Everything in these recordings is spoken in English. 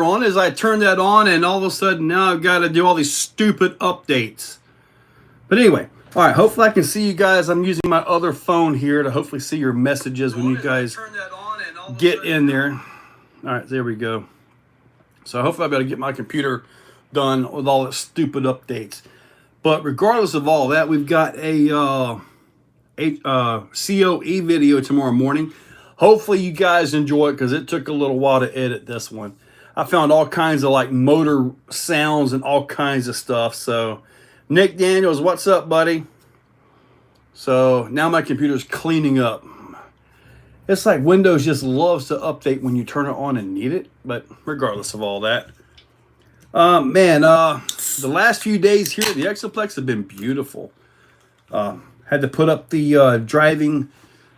on is I turned that on, and all of a sudden now I've got to do all these stupid updates. But anyway, all right, hopefully I can see you guys. I'm using my other phone here to hopefully see your messages when you guys get in there. All right, there we go. So hopefully I'll be able to get my computer done with all the stupid updates. But regardless of all that, we've got a COE video tomorrow morning. Hopefully you guys enjoy it because it took a little while to edit this one. I found all kinds of like motor sounds and all kinds of stuff. So Nick Daniels, what's up, buddy? So now my computer's cleaning up. It's like Windows just loves to update when you turn it on and need it. But regardless of all that, the last few days here, the Exoplex have been beautiful. Had to put up the driving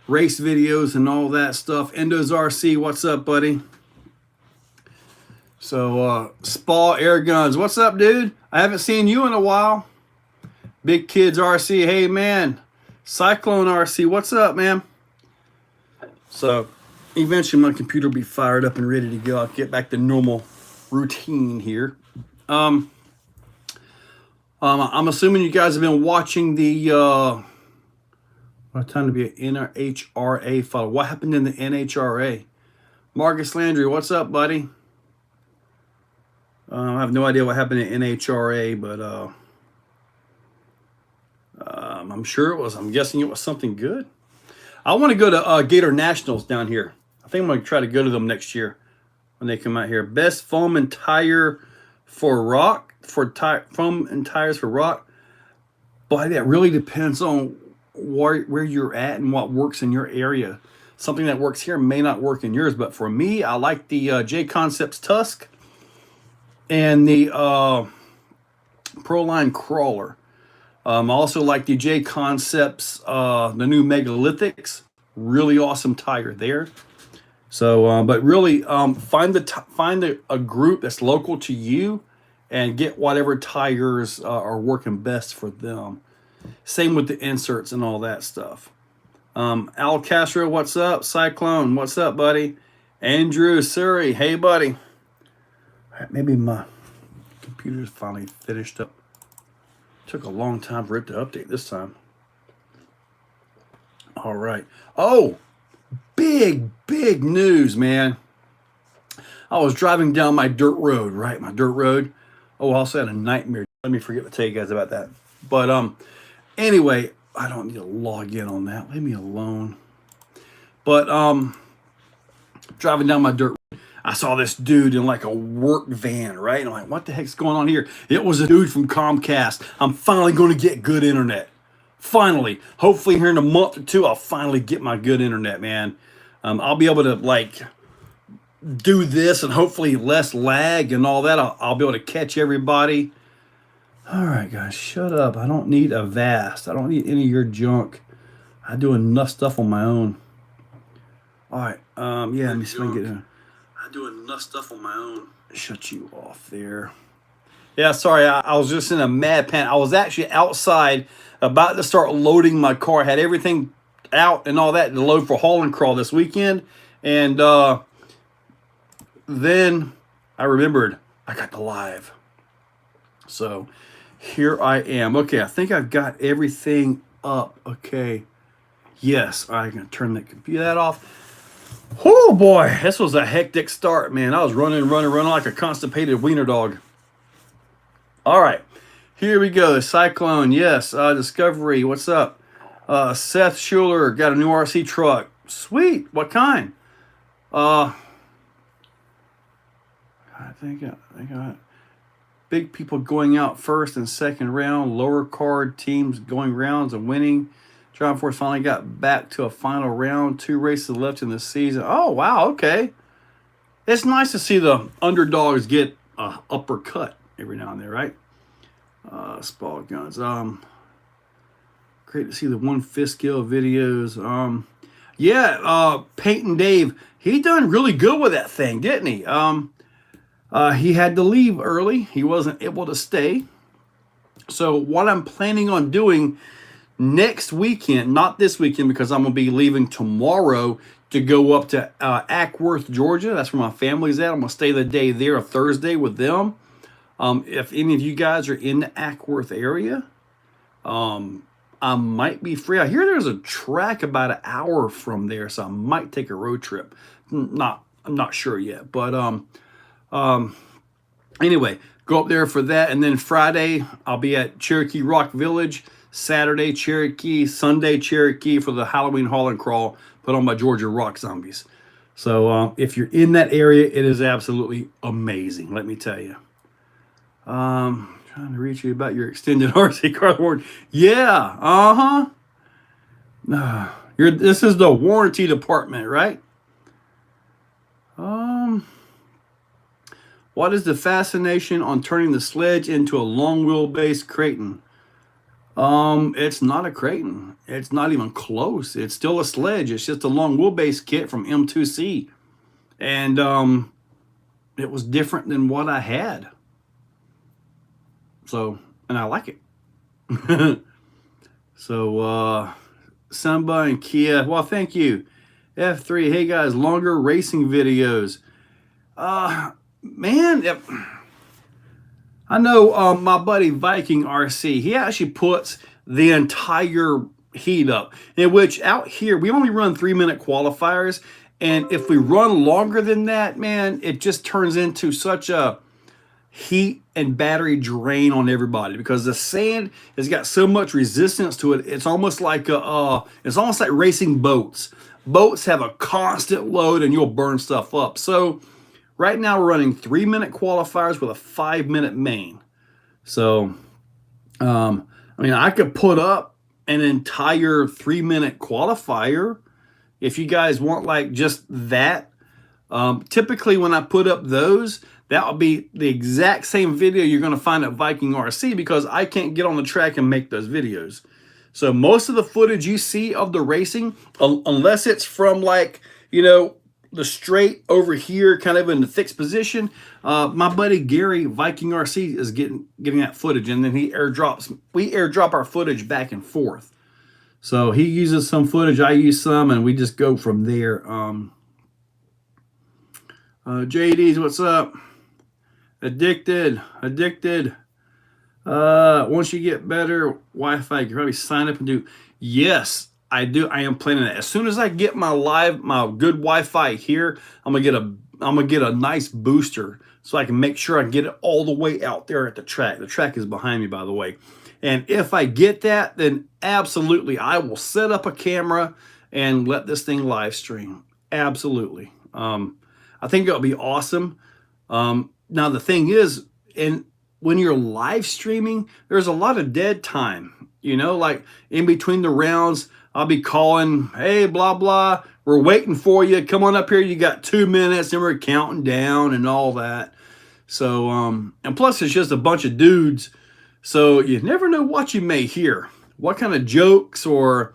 race videos and all that stuff. Endo's RC, what's up, buddy? So, Spa Air Guns, what's up, dude? I haven't seen you in a while. Big Kids RC, hey, man. Cyclone RC, what's up, man? So, eventually my computer will be fired up and ready to go. I'll get back to normal routine here. I'm assuming you guys have been watching the... what time to be an NHRA file? What happened in the NHRA? Marcus Landry, what's up, buddy? I have no idea what happened in NHRA, but I'm sure it was. I'm guessing it was something good. I want to go to Gator Nationals down here. I think I'm going to try to go to them next year when they come out here. Best foam and tire for rock, foam and tires for rock. But that really depends on where you're at and what works in your area. Something that works here may not work in yours, but for me, I like the J Concepts Tusk and the Proline Crawler. I also like the J Concepts, the new Megalithics. Really awesome tire there. So, but really, find a group that's local to you and get whatever tires are working best for them. Same with the inserts and all that stuff. Al Castro, what's up? Cyclone, what's up, buddy? Andrew Surrey, hey, buddy. All right, maybe my computer's finally finished up. Took a long time for it to update this time. All right. Oh, big news, man. I was driving down my dirt road, right? My dirt road. Oh, I also had a nightmare. Let me forget to tell you guys about that. But anyway, I don't need to log in on that. Leave me alone. But driving down my dirt road, I saw this dude in like a work van, right? And I'm like, what the heck's going on here? It was a dude from Comcast. I'm finally going to get good internet. Finally. Hopefully here in a month or two, I'll finally get my good internet, man. I'll be able to like do this and hopefully less lag and all that. I'll be able to catch everybody. All right, guys, shut up. I don't need a vast. I don't need any of your junk. I do enough stuff on my own. All right. Yeah, let me see if I can get in. I do enough stuff on my own. Shut you off there. Yeah, sorry. I was just in a mad panic. I was actually outside about to start loading my car. I had everything out and all that to load for Haulin Crawl this weekend. And then I remembered I got the live. So here I am. Okay, I think I've got everything up. Okay. Yes, I'm going to turn that off. Oh boy, this was a hectic start, man. I was running like a constipated wiener dog. All right, here we go. Cyclone, yes. Discovery, what's up? Seth Schuler got a new RC truck. Sweet. What kind? I think I got big people going out first and second round. Lower card teams going rounds and winning. John Force finally got back to a final round. 2 races left in the season. Oh, wow. Okay. It's nice to see the underdogs get an uppercut every now and then, right? Spall guns. Great to see the one fist skill videos. Peyton Dave, he done really good with that thing, didn't he? He had to leave early. He wasn't able to stay. So what I'm planning on doing next weekend, not this weekend because I'm going to be leaving tomorrow to go up to Ackworth, Georgia. That's where my family's at. I'm going to stay the day there, a Thursday with them. If any of you guys are in the Ackworth area, I might be free. I hear there's a track about an hour from there, so I might take a road trip. I'm not sure yet, but anyway, go up there for that, and then Friday I'll be at Cherokee Rock Village. Saturday Cherokee, Sunday Cherokee for the Halloween Haulin crawl put on by Georgia Rock Zombies. So if you're in that area, it is absolutely amazing. Let me tell you. Trying to reach you about your extended RC car warranty. Yeah, this is the warranty department, right? What is the fascination on turning the sledge into a long wheelbase Creighton? It's not a Creighton. It's not even close. It's still a sledge. It's just a long wheelbase kit from M2C. And it was different than what I had. So, and I like it. So, Samba and Kia, well, thank you. F3, hey guys, longer racing videos. Man, I know my buddy Viking RC, he actually puts the entire heat up, in which out here, we only run 3-minute qualifiers. And if we run longer than that, man, it just turns into such a heat and battery drain on everybody, because the sand has got so much resistance to it. It's almost like racing boats. Boats have a constant load and you'll burn stuff up. So right now we're running 3-minute qualifiers with a 5-minute main. So, I mean, I could put up an entire 3-minute qualifier if you guys want like just that. Typically when I put up those, that will be the exact same video you're going to find at Viking RC, because I can't get on the track and make those videos. So most of the footage you see of the racing, unless it's from like, you know, the straight over here, kind of in the fixed position, my buddy Gary, Viking RC, is getting that footage, and then we airdrop our footage back and forth. So he uses some footage, I use some, and we just go from there. JD's, what's up? Addicted. Once you get better Wi-Fi, you can probably sign up and do. Yes, I do. I am planning that. As soon as I get my good Wi-Fi here, I'm gonna get a nice booster so I can make sure I get it all the way out there at the track. The track is behind me, by the way. And if I get that, then absolutely I will set up a camera and let this thing live stream. Absolutely. I think it'll be awesome. Now the thing is, when you're live streaming, there's a lot of dead time. You know, like in between the rounds, I'll be calling, hey, blah, blah, we're waiting for you. Come on up here. You got 2 minutes, and we're counting down and all that. So, and plus it's just a bunch of dudes. So you never know what you may hear. What kind of jokes or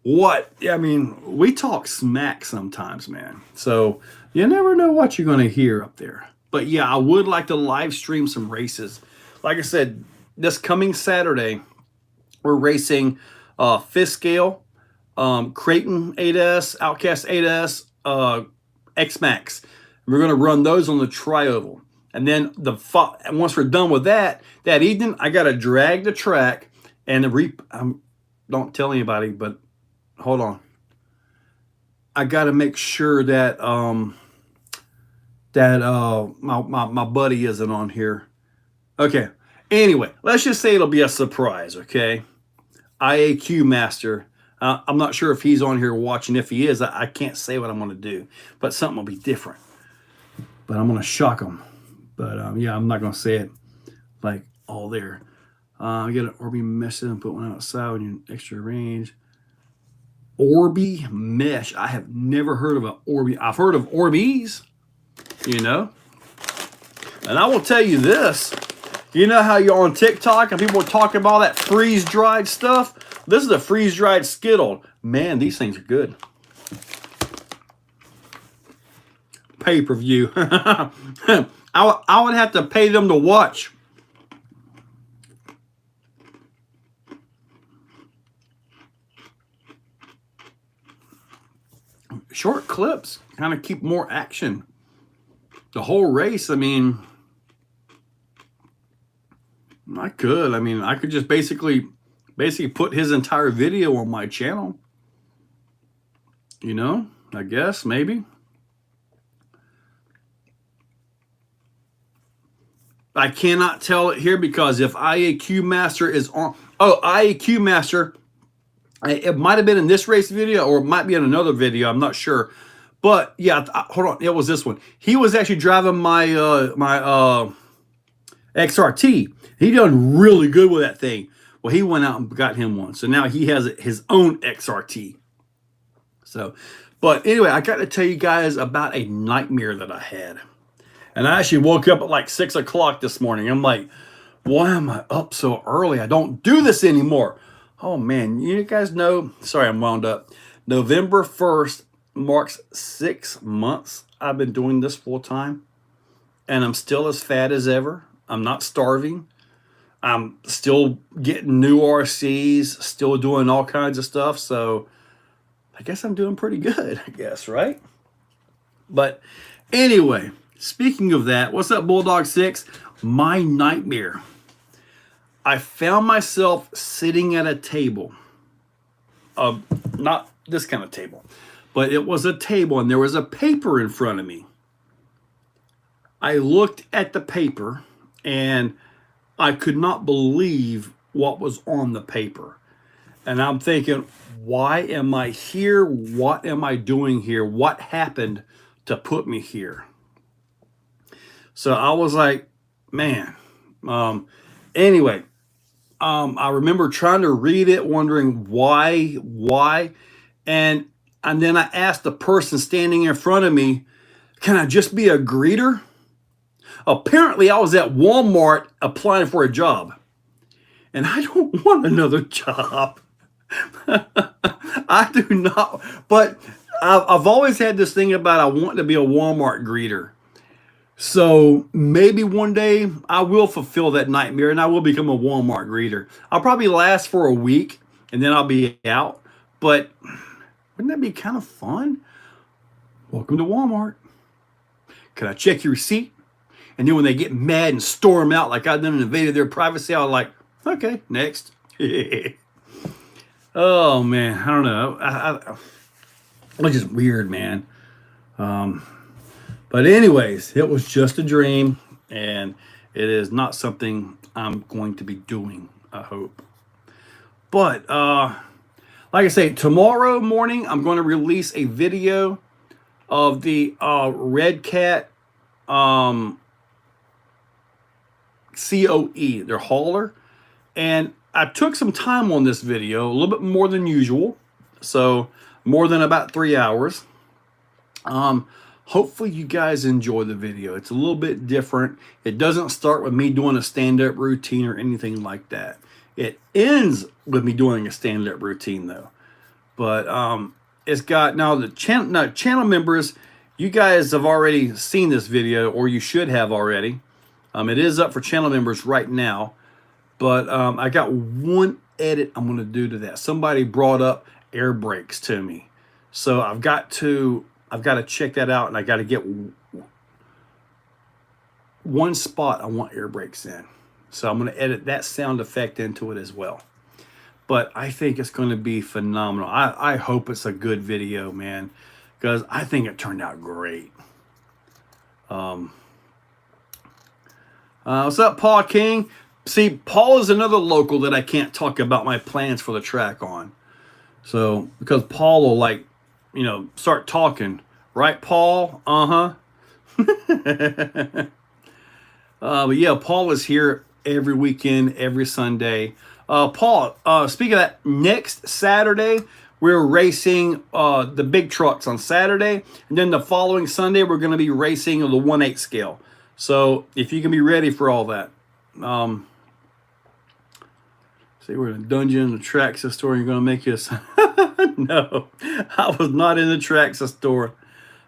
what? I mean, we talk smack sometimes, man. So you never know what you're going to hear up there. But yeah, I would like to live stream some races. Like I said, this coming Saturday, we're racing fifth scale, Creighton 8S, Outcast 8S, X-Max. We're going to run those on the tri-oval. And then once we're done with that evening, I got to drag the track and don't tell anybody, but hold on. I got to make sure that my buddy isn't on here. Okay. Anyway, let's just say it'll be a surprise, okay? IAQ Master. I'm not sure if he's on here watching. If he is, I can't say what I'm going to do. But something will be different. But I'm going to shock him. But yeah, I'm not going to say it like all there. Get an Orbi mesh and put one outside when you're extra range. Orbi mesh. I have never heard of an Orbi. I've heard of Orbis, you know. And I will tell you this. You know how you're on TikTok and people are talking about all that freeze-dried stuff? This is a freeze-dried Skittle. Man, these things are good. Pay-per-view. I would have to pay them to watch. short clips, kind of keep more action. The whole race, I mean, I could just basically put his entire video on my channel. You know, I guess, maybe. I cannot tell it here because if IAQ Master is on, IAQ Master, it might have been in this race video or it might be in another video. I'm not sure. But yeah, hold on. It was this one. He was actually driving my XRT. He done really good with that thing. Well, he went out and got him one. So now he has his own XRT. So, but anyway, I got to tell you guys about a nightmare that I had. And I actually woke up at like 6 o'clock this morning. I'm like, why am I up so early? I don't do this anymore. Oh man, you guys know, sorry, I'm wound up. November 1st marks 6 months I've been doing this full time. And I'm still as fat as ever. I'm not starving. I'm still getting new RCs, still doing all kinds of stuff. So I guess I'm doing pretty good, I guess, right? But anyway, speaking of that, what's up, Bulldog 6? My nightmare. I found myself sitting at a table. Not this kind of table, but it was a table and there was a paper in front of me. I looked at the paper and I could not believe what was on the paper. And I'm thinking, why am I here? What am I doing here? What happened to put me here? So I was like, man. Anyway, I remember trying to read it, wondering why. And then I asked the person standing in front of me, can I just be a greeter? Apparently, I was at Walmart applying for a job. And I don't want another job. I do not. But I've always had this thing about I want to be a Walmart greeter. So maybe one day I will fulfill that nightmare and I will become a Walmart greeter. I'll probably last for a week and then I'll be out. But wouldn't that be kind of fun? Welcome to Walmart. Can I check your receipt? And then when they get mad and storm out like I've done and invaded their privacy, I was like, okay, next. Oh, man. I don't know. It's just weird, man. But anyways, it was just a dream. And it is not something I'm going to be doing, I hope. But like I say, tomorrow morning, I'm going to release a video of the Red Cat COE, their hauler. And I took some time on this video, a little bit more than usual. So more than about 3 hours. Hopefully you guys enjoy the video. It's a little bit different. It doesn't start with me doing a stand-up routine or anything like that. It ends with me doing a stand-up routine though. But it's got now the channel members, you guys have already seen this video, or you should have already. It is up for channel members right now, but I got one edit I'm going to do to that. Somebody brought up air brakes to me, so I've got to check that out, and I got to get one spot I want air brakes in. So I'm going to edit that sound effect into it as well. But I think it's going to be phenomenal. I hope it's a good video, man, because I think it turned out great. What's up, Paul King? See, Paul is another local that I can't talk about my plans for the track on. So, because Paul will, like, you know, start talking. Right, Paul? Uh-huh. But yeah, Paul is here every weekend, every Sunday. Paul, speaking of that, next Saturday, we're racing the big trucks on Saturday. And then the following Sunday, we're going to be racing the 1/8 scale. So if you can be ready for all that. See, we're in a dungeon in the Traxxas store. You're going to make us. No, I was not in the Traxxas store.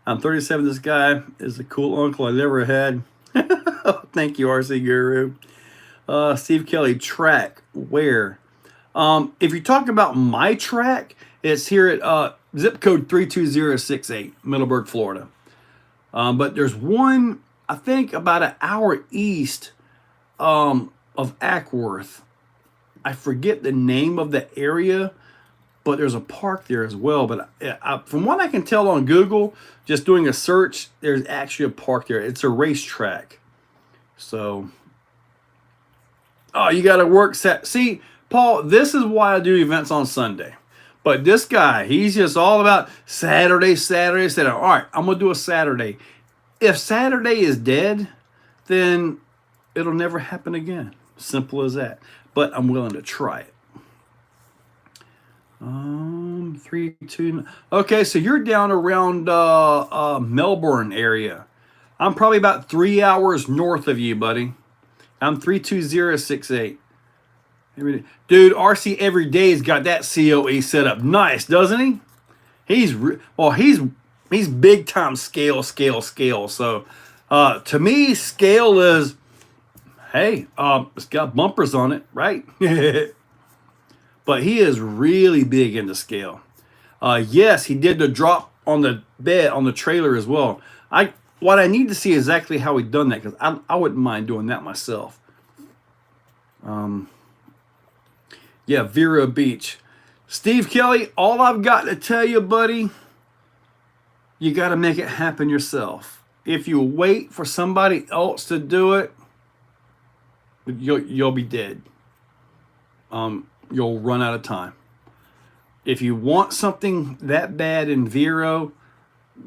I'm 37. This guy is the cool uncle I never had. Thank you, RC Guru. Steve Kelly, track where? If you're talking about my track, it's here at zip code 32068, Middleburg, Florida. But there's one, I think, about an hour east of Ackworth. I forget the name of the area, but there's a park there as well. But from what I can tell on Google, just doing a search, there's actually a park there. It's a racetrack. So, oh, you got to work set. See, Paul, this is why I do events on Sunday. But this guy, he's just all about Saturday, Saturday, Saturday. All right, I'm going to do a Saturday. If Saturday is dead, then it'll never happen again. Simple as that. But I'm willing to try it. 3, 2. Okay, so you're down around Melbourne area. I'm probably about 3 hours north of you, buddy. I'm 32068. Dude, RC every day's got that COE set up nice, doesn't he? He's big time scale. So to me, scale is, hey, it's got bumpers on it, right? But he is really big into scale. Yes, he did the drop on the bed on the trailer as well. What I need to see exactly how he done that, because I wouldn't mind doing that myself. Yeah, Vero Beach. Steve Kelly, all I've got to tell you, buddy, you got to make it happen yourself. If you wait for somebody else to do it, you'll be dead. You'll run out of time. If you want something that bad in Vero,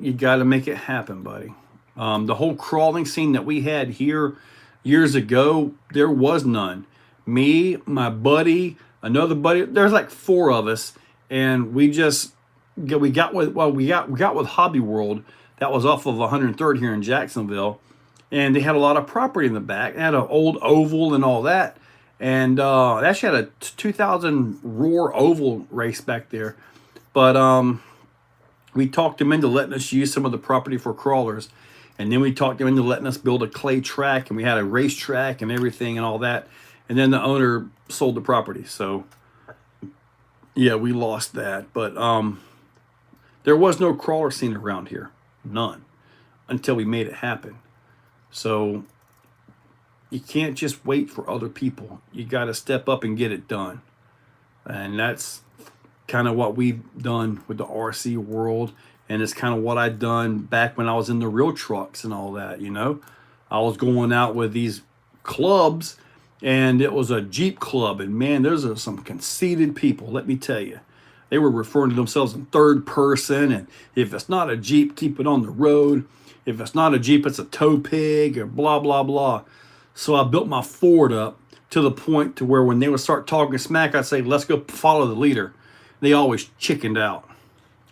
you got to make it happen, buddy. The whole crawling scene that we had here years ago, there was none. Me, my buddy, another buddy. There's like 4 of us, and we got with Hobby World. That was off of 103rd here in Jacksonville, and they had a lot of property in the back. They had an old oval and all that, and they actually had a 2000 Roar oval race back there. But we talked them into letting us use some of the property for crawlers, and then we talked them into letting us build a clay track, and we had a race track and everything and all that. And then the owner sold the property. So, yeah, we lost that. But there was no crawler scene around here. None. Until we made it happen. So, you can't just wait for other people. You got to step up and get it done. And that's kind of what we've done with the RC world. And it's kind of what I'd done back when I was in the real trucks and all that, you know. I was going out with these clubs, and it was a Jeep club, and man, those are some conceited people, let me tell you. They were referring to themselves in third person, and if it's not a Jeep, keep it on the road. If it's not a Jeep, it's a tow pig, or blah, blah, blah. So I built my Ford up to the point to where when they would start talking smack, I'd say, let's go follow the leader. They always chickened out,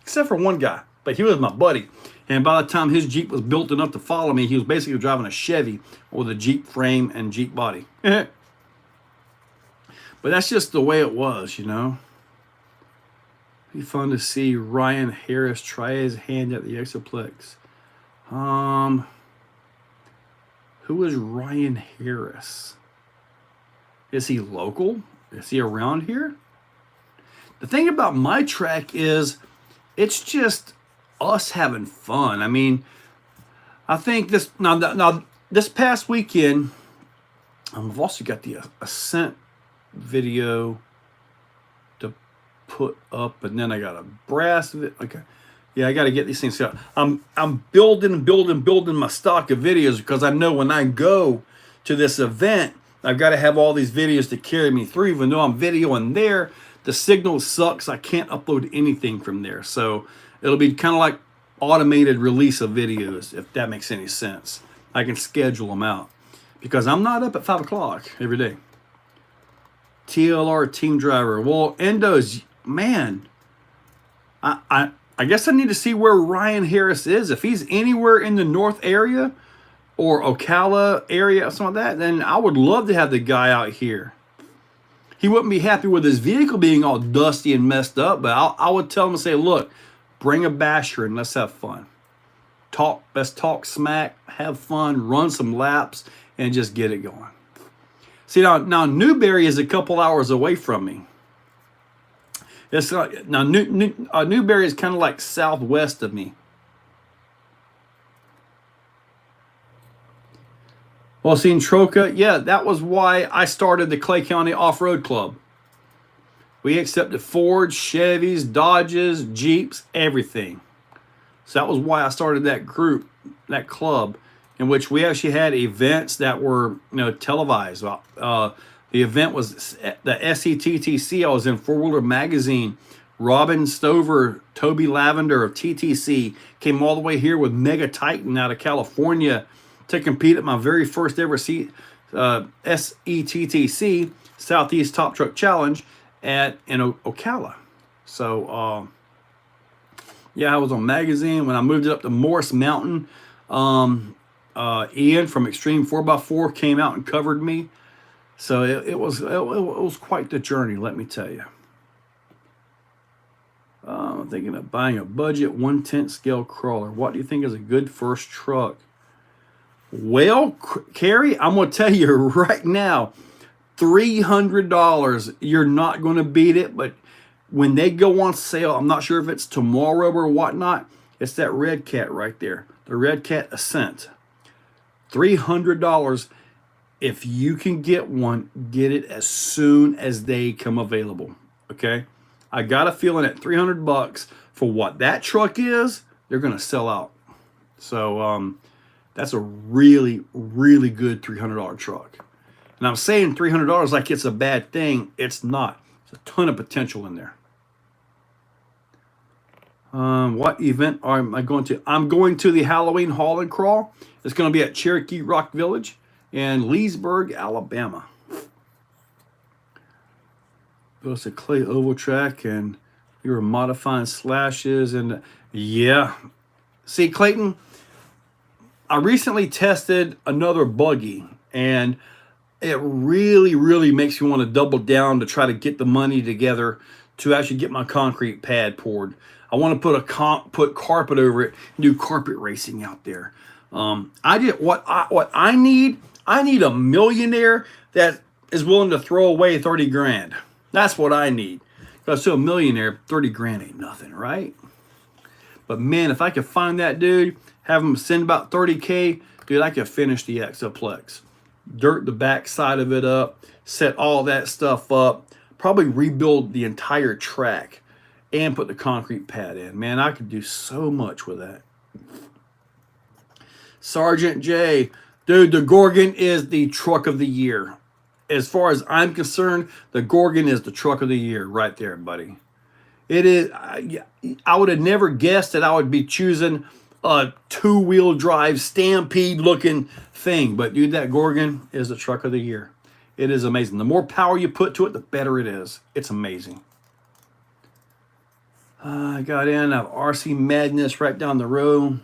except for one guy, but he was my buddy. And by the time his Jeep was built enough to follow me, he was basically driving a Chevy with a Jeep frame and Jeep body. But that's just the way it was, you know. Be fun to see Ryan Harris try his hand at the Exoplex. Who is Ryan Harris? Is he local? Is he around here? The thing about my track is it's just us having fun. I mean, I think this now this past weekend, I've also got the Ascent video to put up, and then I got a brass of it. Okay, yeah, I got to get these things out. I'm building my stock of videos, because I know when I go to this event, I've got to have all these videos to carry me through. Even though I'm videoing there, the signal sucks. I can't upload anything from there, so it'll be kind of like automated release of videos, if that makes any sense. I can schedule them out because I'm not up at 5 o'clock every day. TLR team driver. Well, Endo's, man, I guess I need to see where Ryan Harris is. If he's anywhere in the north area or Ocala area or something like that, then I would love to have the guy out here. He wouldn't be happy with his vehicle being all dusty and messed up, but I would tell him and say, look, bring a basher and let's have fun. Let's talk smack, have fun, run some laps, and just get it going. See, now Newberry is a couple hours away from me. It's like, now Newberry is kind of like southwest of me. Well, seeing Troca, yeah, that was why I started the Clay County Off-Road Club. We accepted Fords, Chevys, Dodges, Jeeps, everything. So that was why I started that group, that club, in which we actually had events that were, televised. The event was the SETTC. I was in Four Wheeler Magazine. Robin Stover, Toby Lavender of TTC came all the way here with Mega Titan out of California to compete at my very first ever SETTC, Southeast Top Truck Challenge, in Ocala. So, yeah, I was on magazine. When I moved it up to Morris Mountain, Ian from Extreme 4x4 came out and covered me. So it was quite the journey, let me tell you. I'm thinking of buying a budget 1/10 scale crawler. What do you think is a good first truck? Well, Carrie, I'm going to tell you right now, $300. You're not going to beat it, but when they go on sale, I'm not sure if it's tomorrow or whatnot, it's that Red Cat right there, the Red Cat Ascent. $300. If you can get one, get it as soon as they come available. Okay, I got a feeling at $300 for what that truck is, they're gonna sell out. So that's a really, really good $300 truck. And I'm saying $300 like it's a bad thing. It's not. There's a ton of potential in there. What event am I going to? I'm going to the Halloween Haul and Crawl. It's going to be at Cherokee Rock Village in Leesburg, Alabama. Goes to Clay Oval Track, and you were modifying slashes. And yeah. See, Clayton, I recently tested another buggy, and it really, really makes me want to double down to try to get the money together to actually get my concrete pad poured. I want to put carpet over it and do carpet racing out there. What I need. I need a millionaire that is willing to throw away 30 grand. That's what I need. Because to a millionaire, 30 grand ain't nothing, right? But man, if I could find that dude, have him send about 30K, dude, I could finish the Exoplex. Dirt the back side of it up, set all that stuff up, probably rebuild the entire track and put the concrete pad in. Man, I could do so much with that. Sergeant J, dude, the Gorgon is the truck of the year. As far as I'm concerned, the Gorgon is the truck of the year right there, buddy. It is. I would have never guessed that I would be choosing a two-wheel drive Stampede-looking thing. But, dude, that Gorgon is the truck of the year. It is amazing. The more power you put to it, the better it is. It's amazing. I got in. I have RC Madness right down the road.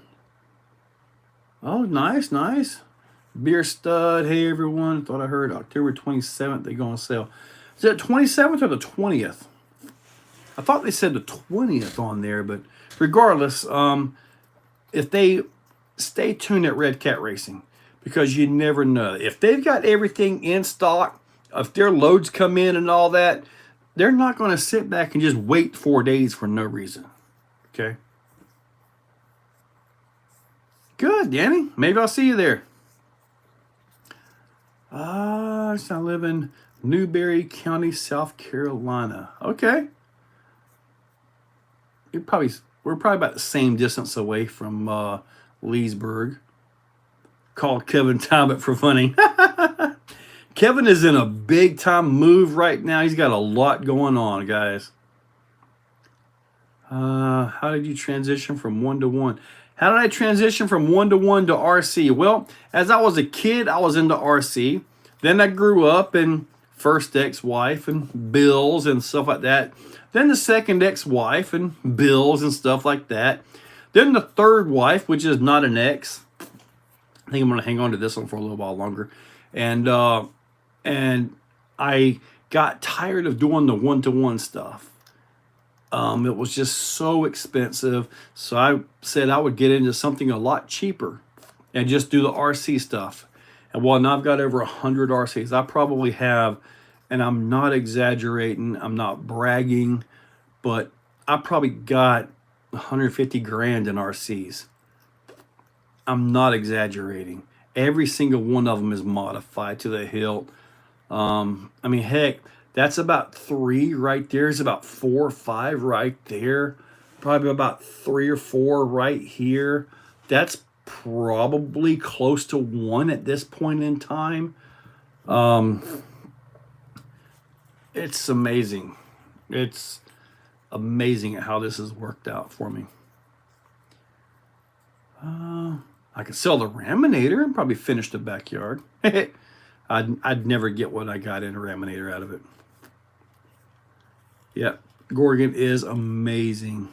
Oh, nice, nice. Beer Stud. Hey, everyone. Thought I heard October 27th they go on sale. Is it 27th or the 20th? I thought they said the 20th on there, but regardless, if they stay tuned at Red Cat Racing, because you never know. If they've got everything in stock, if their loads come in and all that, they're not going to sit back and just wait 4 days for no reason. Okay? Good, Danny. Maybe I'll see you there. I live in Newberry County, South Carolina. Okay. We're probably about the same distance away from Leesburg. Call Kevin Talbot for funny. Kevin is in a big time move right now. He's got a lot going on, guys. How did you transition from 1 to 1? How did I transition from 1 to 1 to RC? Well, as I was a kid, I was into RC. Then I grew up and first ex-wife and bills and stuff like that. Then the second ex-wife and bills and stuff like that. Then the third wife, which is not an ex. I think I'm going to hang on to this one for a little while longer. And I got tired of doing the 1-to-1 stuff. It was just so expensive. So I said I would get into something a lot cheaper and just do the RC stuff. And well, now I've got over 100 RCs. I probably have, and I'm not exaggerating, I'm not bragging, but I probably got 150 grand in RCs. I'm not exaggerating. Every single one of them is modified to the hilt. I mean, heck, that's about three right there. Is about 4 or 5 right there. Probably about 3 or 4 right here. That's probably close to one at this point in time. It's amazing. It's amazing how this has worked out for me. I could sell the Raminator and probably finish the backyard. I'd never get what I got in a Raminator out of it. Yeah, Gorgon is amazing.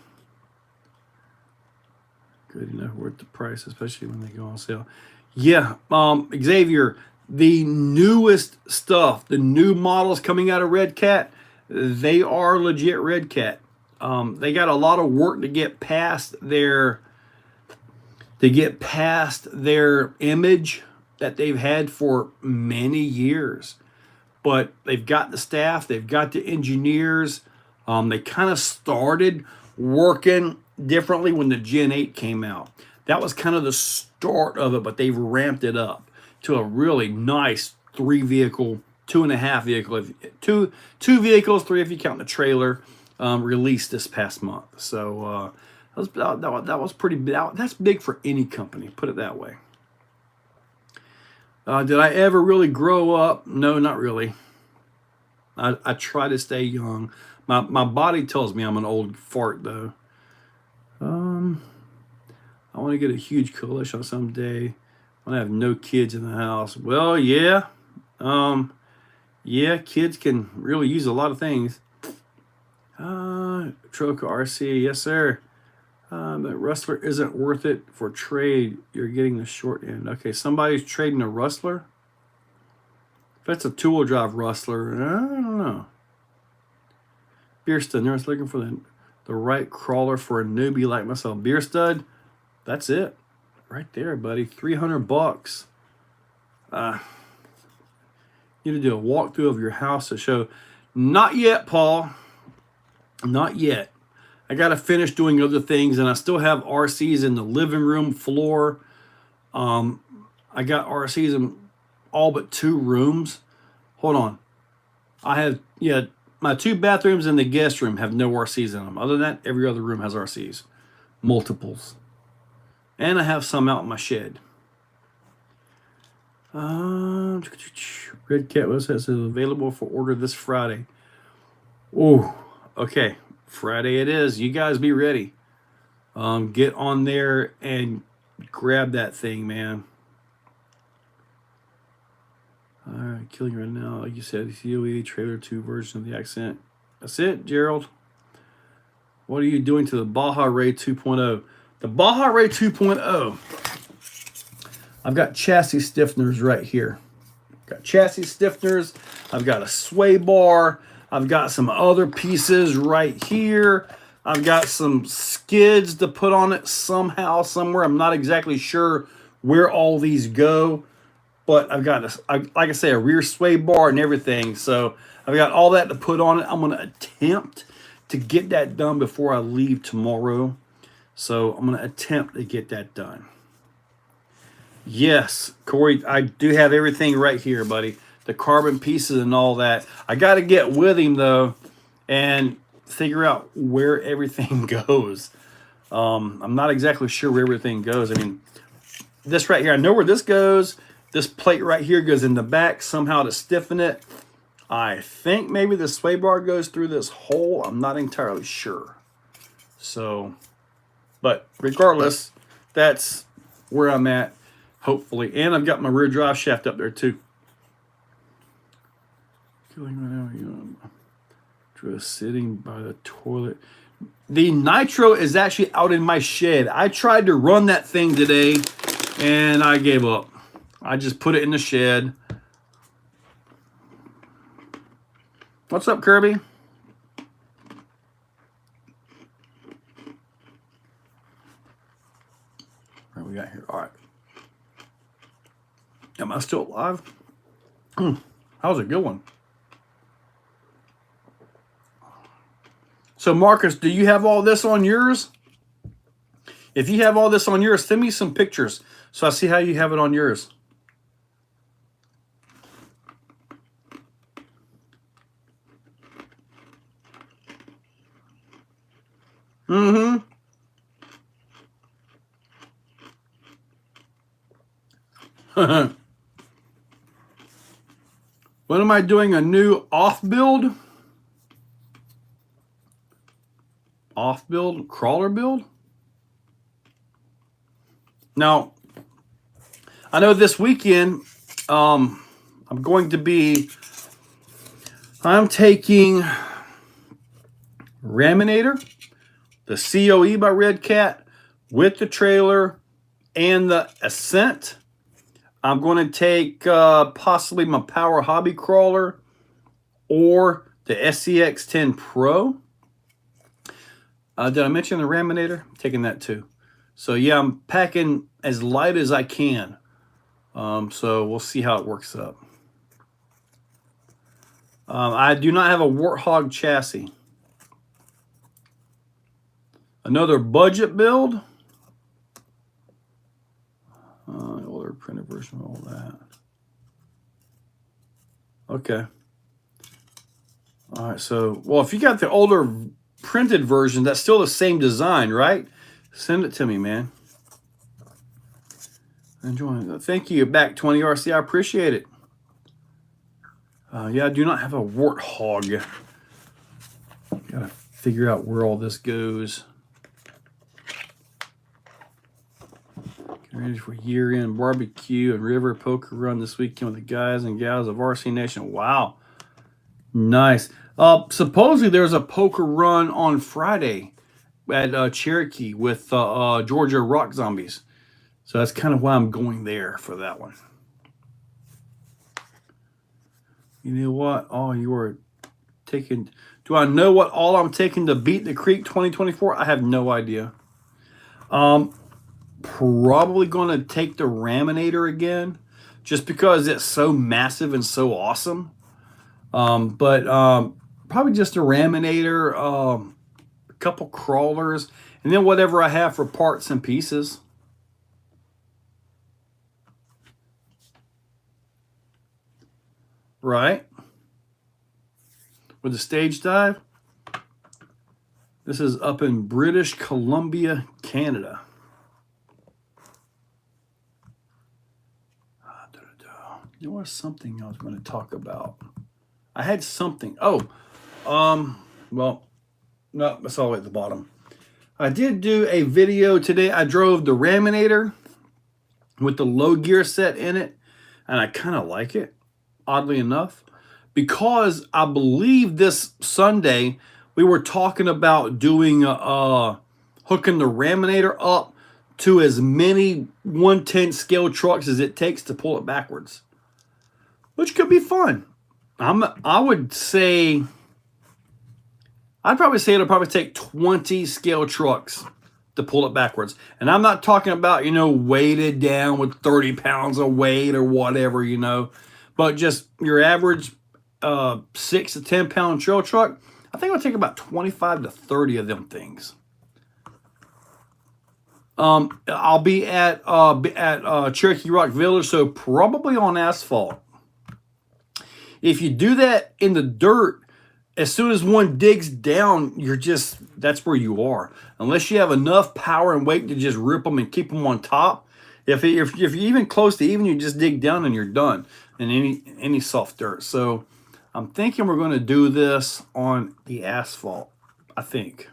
Good enough worth the price, especially when they go on sale. Yeah, Xavier, the newest stuff, the new models coming out of Red Cat, they are legit Red Cat. They got a lot of work to get past their image that they've had for many years. But they've got the staff, they've got the engineers. They kind of started working differently when the Gen 8 came out. That was kind of the start of it, but they've ramped it up to a really nice 3-vehicle, 2.5 vehicle, two vehicles, 3 if you count the trailer, released this past month. So that was pretty big. That's big for any company, put it that way. Did I ever really grow up? No, not really. I try to stay young. My body tells me I'm an old fart, though. I want to get a huge collection someday. I want to have no kids in the house. Well, yeah. Yeah, kids can really use a lot of things. Troca RC, yes, sir. But Rustler isn't worth it for trade. You're getting the short end. Okay, somebody's trading a Rustler. If that's a two-wheel drive Rustler, I don't know. Beerstud, there's looking for the right crawler for a newbie like myself. Beerstud, that's it. Right there, buddy. $300. You need to do a walkthrough of your house to show. Not yet, Paul. Not yet. I got to finish doing other things, and I still have RCs in the living room floor. I got RCs in all but 2 rooms. Hold on. I have, my 2 bathrooms and the guest room have no RCs in them. Other than that, every other room has RCs. Multiples. And I have some out in my shed. Red Cat was says available for order this Friday. Oh, okay. Friday it is. You guys be ready. Get on there and grab that thing, man. All right, killing right now. Like you said, COE trailer 2 version of the accent. That's it, Gerald. What are you doing to the Baja Ray 2.0? The Baja Ray 2.0. I've got chassis stiffeners right here. Got chassis stiffeners. I've got a sway bar. I've got some other pieces right here. I've got some skids to put on it somehow, somewhere. I'm not exactly sure where all these go, but I've got, like I say, a rear sway bar and everything. So I've got all that to put on it. I'm going to attempt to get that done before I leave tomorrow. So I'm going to attempt to get that done. Yes, Corey, I do have everything right here, buddy. The carbon pieces and all that. I got to get with him, though, and figure out where everything goes. I'm not exactly sure where everything goes. I mean, this right here, I know where this goes. This plate right here goes in the back somehow to stiffen it. I think maybe the sway bar goes through this hole. I'm not entirely sure. So, but regardless, that's where I'm at, hopefully. And I've got my rear drive shaft up there, too. Just sitting by the toilet. The nitro is actually out in my shed. I tried to run that thing today, and I gave up. I just put it in the shed. What's up, Kirby? What we got here? All right. Am I still alive? That was a good one. So Marcus, do you have all this on yours? If you have all this on yours, send me some pictures so I see how you have it on yours. Mm-hmm. When am I doing a new off build? Off build, crawler build? Now, I know this weekend I'm taking Raminator, the COE by Red Cat, with the trailer and the Ascent. I'm going to take possibly my Power Hobby Crawler or the SCX 10 Pro. Did I mention the Raminator? I'm taking that too. So yeah, I'm packing as light as I can. So we'll see how it works up. I do not have a Warthog chassis. Another budget build. Older printed version of all that. Okay. All right, so, well, if you got the older printed version, that's still the same design, right? Send it to me, man. Enjoy. Thank you. Back 20 RC. I appreciate it. Yeah, I do not have a Warthog. Gotta figure out where all this goes. Getting ready for year-end barbecue and river poker run this weekend with the guys and gals of RC Nation. Wow. Nice. Supposedly there's a poker run on Friday at Cherokee with Georgia Rock Zombies. So that's kind of why I'm going there for that one. You know what? Oh, you are taking... Do I know what all I'm taking to beat the Creek 2024? I have no idea. Probably going to take the Raminator again, just because it's so massive and so awesome. But probably just a Raminator, a couple crawlers, and then whatever I have for parts and pieces. Right? With the stage dive. This is up in British Columbia, Canada. There was something I was going to talk about. I had something. Oh, well, no, that's all the way at the bottom. I did do a video today. I drove the Raminator with the low gear set in it, and I kind of like it, oddly enough, because I believe this Sunday we were talking about doing hooking the Raminator up to as many 1/10 scale trucks as it takes to pull it backwards, which could be fun. I would say, I'd probably say it'll probably take 20 scale trucks to pull it backwards. And I'm not talking about, you know, weighted down with 30 pounds of weight or whatever, you know, but just your average 6 to 10 pound trail truck. I think it'll take about 25 to 30 of them things. I'll be at Cherokee Rock Village, so probably on asphalt. If you do that in the dirt, as soon as one digs down, that's where you are. Unless you have enough power and weight to just rip them and keep them on top. If you're even close to even, you just dig down and you're done in any soft dirt. So I'm thinking we're going to do this on the asphalt, I think.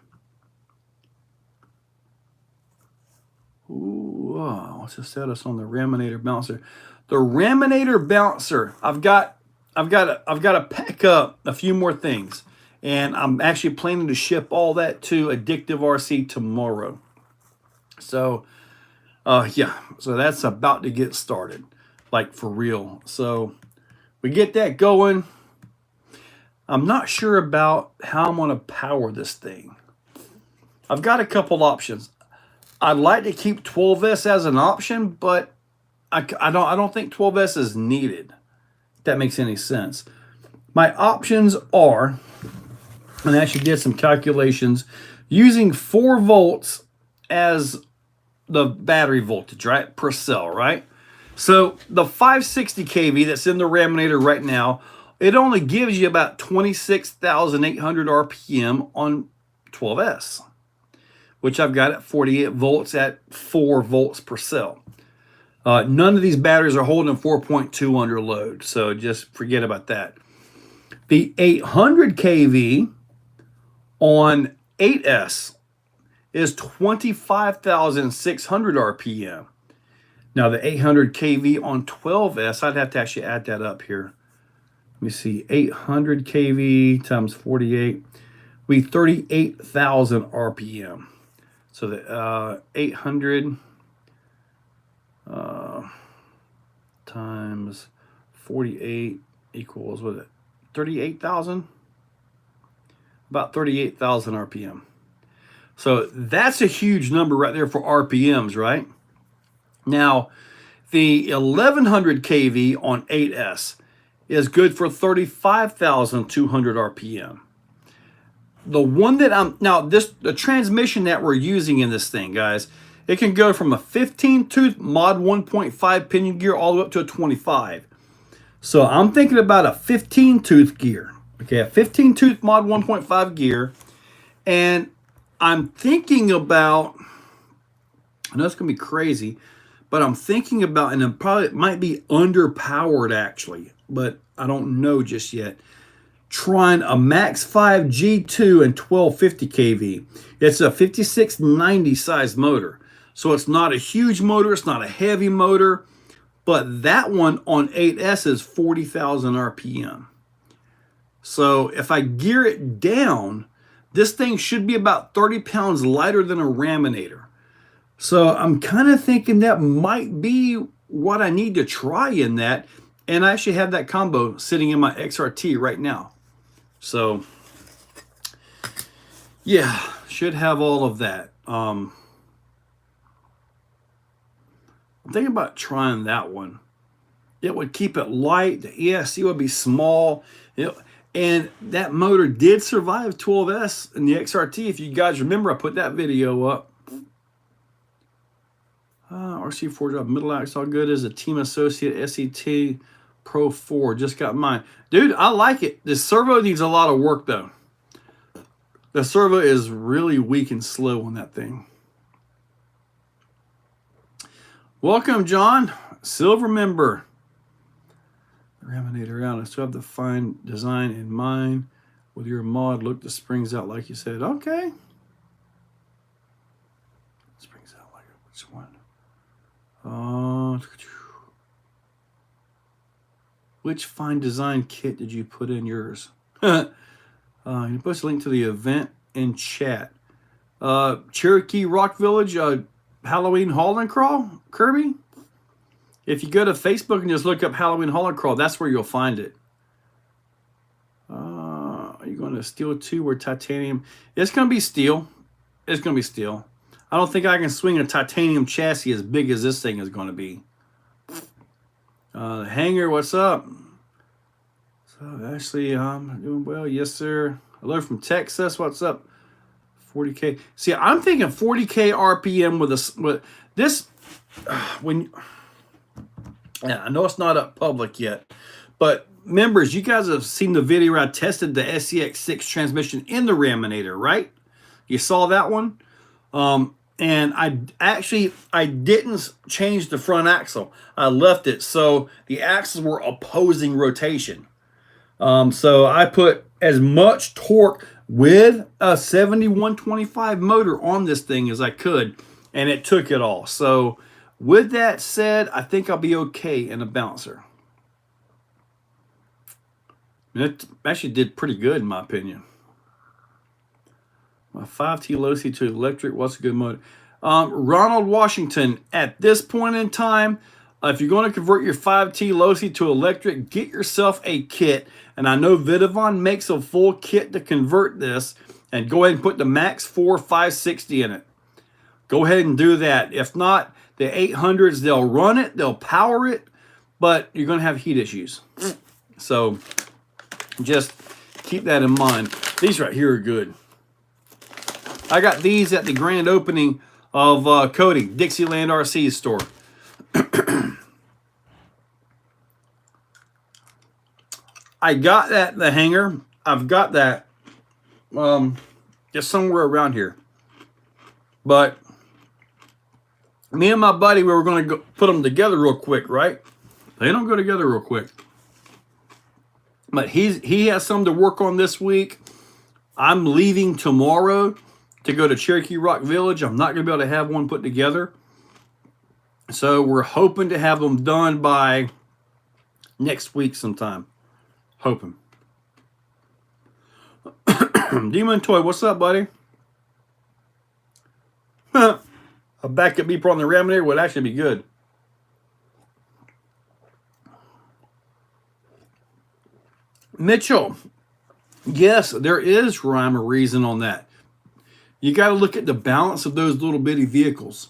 Ooh, what's the status on the Raminator bouncer? The Raminator bouncer, I've got to pack up a few more things, and I'm actually planning to ship all that to Addictive RC tomorrow. So, yeah, so that's about to get started, like for real. So we get that going. I'm not sure about how I'm going to power this thing. I've got a couple options. I'd like to keep 12S as an option, but I don't think 12S is needed. If that makes any sense. My options are and actually did some calculations using 4 volts as the battery voltage, right, per cell, right? So the 560 kV that's in the Raminator right now, it only gives you about 26,800 RPM on 12S, which I've got at 48 volts at 4 volts per cell. None of these batteries are holding 4.2 under load, so just forget about that. The 800 kV on 8S is 25,600 RPM. Now the 800 kV on 12S, I'd have to actually add that up here. Let me see, 800 kV times 48, we 38,000 RPM. So the 800 times 48 equals, what is it, 38,000? About 38,000 RPM. So that's a huge number right there for RPMs, right? Now, the 1100 kV on 8S is good for 35,200 RPM. The one that the transmission that we're using in this thing, guys, it can go from a 15-tooth mod 1.5 pinion gear all the way up to a 25. So I'm thinking about a 15-tooth gear. Okay, a 15-tooth mod 1.5 gear. And I'm thinking about, I know it's going to be crazy, but I'm thinking about, and it might be underpowered actually, but I don't know just yet, trying a Max 5 G2 and 1250 kV. It's a 5690 size motor. So it's not a huge motor, it's not a heavy motor, but that one on 8S is 40,000 RPM. So if I gear it down, this thing should be about 30 pounds lighter than a Raminator. So I'm kind of thinking that might be what I need to try in that. And I actually have that combo sitting in my XRT right now. So yeah, should have all of that. I'm thinking about trying that one. It would keep it light. The ESC would be small. And that motor did survive 12S in the XRT. If you guys remember, I put that video up. RC4 drive middle axle, all good as a Team Associate SET Pro 4. Just got mine. Dude, I like it. The servo needs a lot of work, though. The servo is really weak and slow on that thing. Welcome, John. Silver member. Raminator out. I still have the fine design in mind. With your mod, look the springs out like you said. Okay. Springs out like which one? Which fine design kit did you put in yours? You post a link to the event in chat. Cherokee Rock Village, Halloween Haulin Crawl, Kirby. If you go to Facebook and just look up Halloween Haulin Crawl, that's where you'll find it. Are you going to steel 2 or titanium? It's going to be steel. It's going to be steel. I don't think I can swing a titanium chassis as big as this thing is going to be. Hanger, what's up? So actually, I'm doing well. Yes, sir. Hello from Texas. What's up? 40K. See, I'm thinking 40K RPM with this. Yeah, I know it's not up public yet, but members, you guys have seen the video where I tested the SCX6 transmission in the Raminator, right? You saw that one? And I didn't change the front axle. I left it so the axles were opposing rotation. So I put as much torque with a 7125 motor on this thing as I could, and it took it all. So with that said, I think I'll be okay in a bouncer. It actually did pretty good in my opinion. My 5T low C to electric, what's a good motor? Ronald Washington, at this point in time, if you're going to convert your 5T low C to electric, get yourself a kit. And I know Vidavon makes a full kit to convert this. And go ahead and put the Max 4 560 in it. Go ahead and do that. If not, the 800s, they'll run it, they'll power it, but you're going to have heat issues. So just keep that in mind. These right here are good. I got these at the grand opening of Cody, Dixieland RC store. I got that in the hanger. I've got that just somewhere around here. But me and my buddy, we were going to go put them together real quick, right? They don't go together real quick. But he has some to work on this week. I'm leaving tomorrow to go to Cherokee Rock Village. I'm not going to be able to have one put together. So we're hoping to have them done by next week sometime. Hoping. Demon Toy, what's up, buddy? A backup beeper on the Raminator would actually be good. Mitchell, yes, there is rhyme or reason on that. You got to look at the balance of those little bitty vehicles.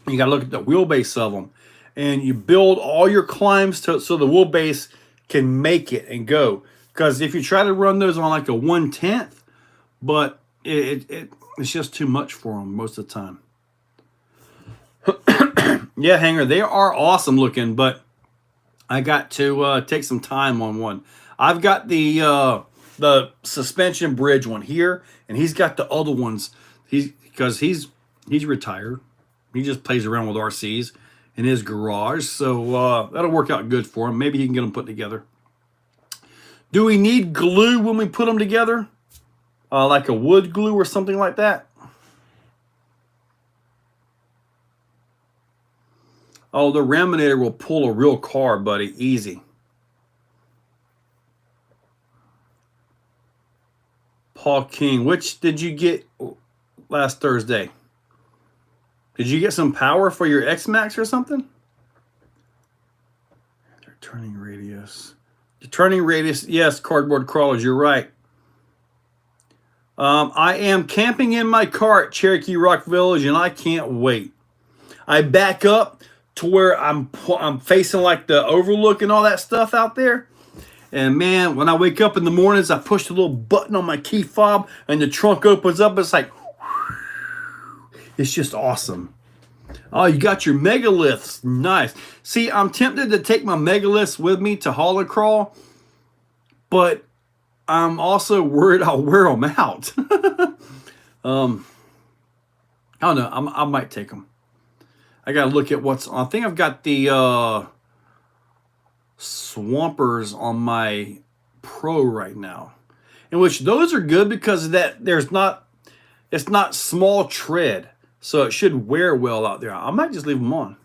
You got to look at the wheelbase of them. And you build all your climbs so the wheelbase can make it and go. Because if you try to run those on like a 1/10, but it's just too much for them most of the time. Yeah, Hanger, they are awesome looking, but I got to take some time on one. I've got the suspension bridge one here, and he's got the other ones. He's retired. He just plays around with RCs in his garage, so that'll work out good for him. Maybe he can get them put together. Do we need glue when we put them together? Like a wood glue or something like that? Oh, the Raminator will pull a real car, buddy. Easy. Paul King, which did you get last Thursday? Did you get some power for your X-Max or something? Their turning radius. The turning radius, yes, cardboard crawlers, you're right. I am camping in my car at Cherokee Rock Village, and I can't wait. I back up to where I'm facing like the overlook and all that stuff out there. And man, when I wake up in the mornings, I push the little button on my key fob and the trunk opens up. It's like, it's just awesome. Oh, you got your megaliths. Nice. See, I'm tempted to take my megaliths with me to Haulin Crawl, but I'm also worried I'll wear them out. I don't know. I might take them. I got to look at what's on. I think I've got the Swampers on my Pro right now, in which those are good because it's not small tread, so it should wear well out there. I might just leave them on.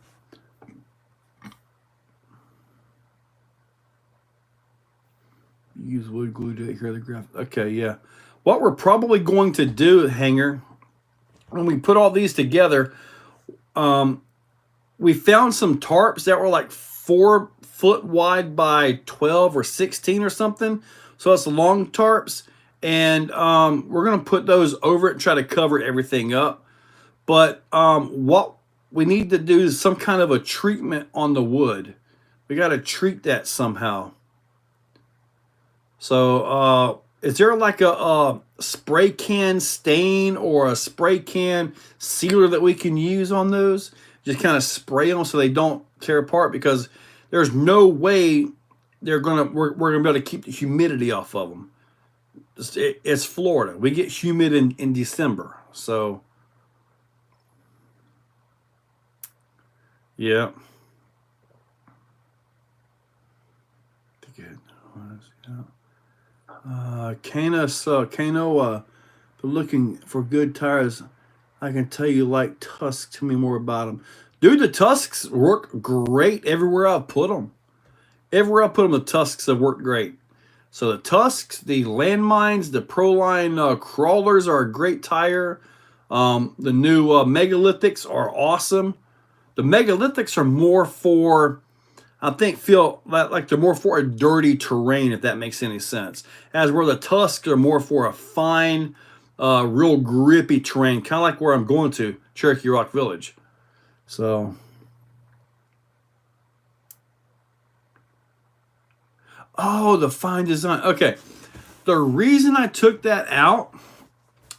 Use wood glue to adhere the graph. Okay, yeah. What we're probably going to do, Hanger, when we put all these together, we found some tarps that were like 4 foot wide by 12 or 16 or something. So it's long tarps. And we're going to put those over it and try to cover everything up. But what we need to do is some kind of a treatment on the wood. We got to treat that somehow. So is there like a spray can stain or a spray can sealer that we can use on those? Just kind of spray them so they don't tear apart, because there's no way we're gonna be able to keep the humidity off of them. It's Florida. We get humid in December, so yeah. Kano, for looking for good tires. I can tell you like Tusks. Tell me more about them. Dude, the Tusks work great everywhere I've put them. Everywhere I put them, the Tusks have worked great. So the Tusks, the Landmines, the Proline Crawlers are a great tire. The new Megalithics are awesome. The Megalithics are more for, I think, feel like they're more for a dirty terrain, if that makes any sense. As where the Tusks are more for a fine, real grippy terrain, kind of like where I'm going to, Cherokee Rock Village. So, oh, the fine design. Okay, The reason I took that out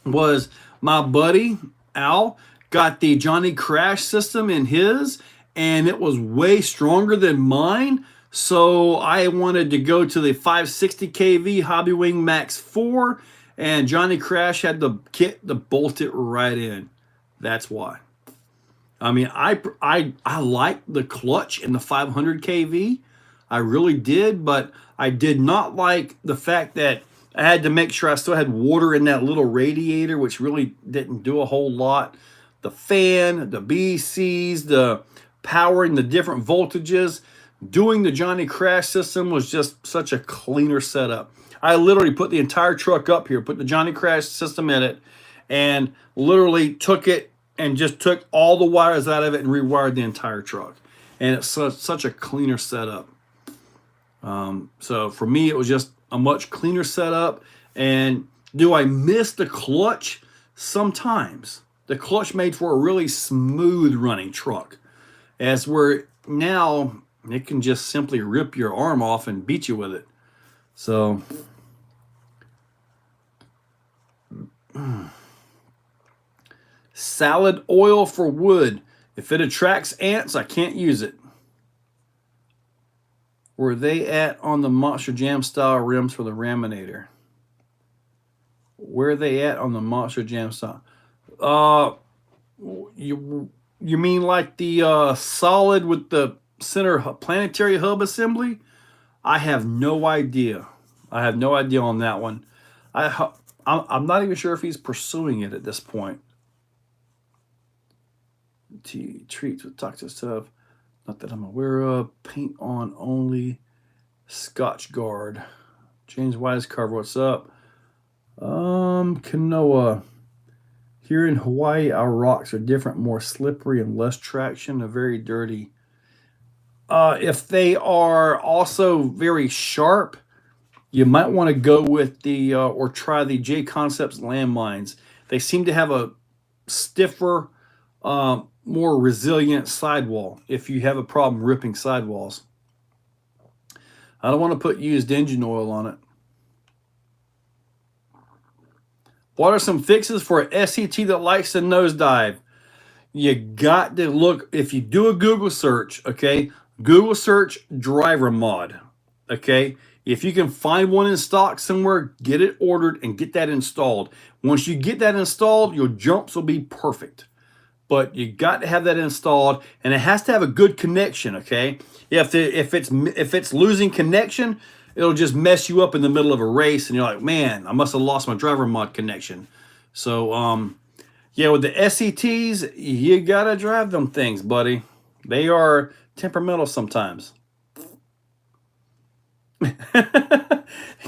was my buddy Al got the Johnny Crash system in his, and it was way stronger than mine. So I wanted to go to the 560 kV Hobbywing Max 4, and Johnny Crash had the kit to bolt it right in. That's why. I mean, I like the clutch in the 500 kV. I really did, but I did not like the fact that I had to make sure I still had water in that little radiator, which really didn't do a whole lot. The fan, the BCs, the powering the different voltages. Doing the Johnny Crash system was just such a cleaner setup. I literally put the entire truck up here, put the Johnny Crash system in it, and literally took it and just took all the wires out of it and rewired the entire truck. And it's such a cleaner setup. So for me, it was just a much cleaner setup. And do I miss the clutch? Sometimes. The clutch made for a really smooth running truck. As where now it can just simply rip your arm off and beat you with it. So salad oil for wood. If it attracts ants, I can't use it. Were they at on the Monster Jam style rims for the Raminator? Where are they at on the Monster Jam style? You mean like the solid with the center planetary hub assembly? I have no idea. I have no idea on that one. I'm not even sure if he's pursuing it at this point. Treats with toxic stuff. Not that I'm aware of. Paint on only. Scotch Guard. James Wisecarver, what's up? Kanoa. Here in Hawaii, our rocks are different, more slippery and less traction. They're very dirty. If they are also very sharp, you might want to go with the or try the J Concepts landmines. They seem to have a stiffer, more resilient sidewall if you have a problem ripping sidewalls. I don't want to put used engine oil on it. What are some fixes for an SET that likes to nosedive? You got to look, if you do a Google search, okay, Google search driver mod, okay? If you can find one in stock somewhere, get it ordered and get that installed. Once you get that installed, your jumps will be perfect. But you got to have that installed, and it has to have a good connection, okay? If it's losing connection, it'll just mess you up in the middle of a race, and you're like, man, I must have lost my driver mod connection. So, yeah, with the SETs, you got to drive them things, buddy. They are temperamental sometimes.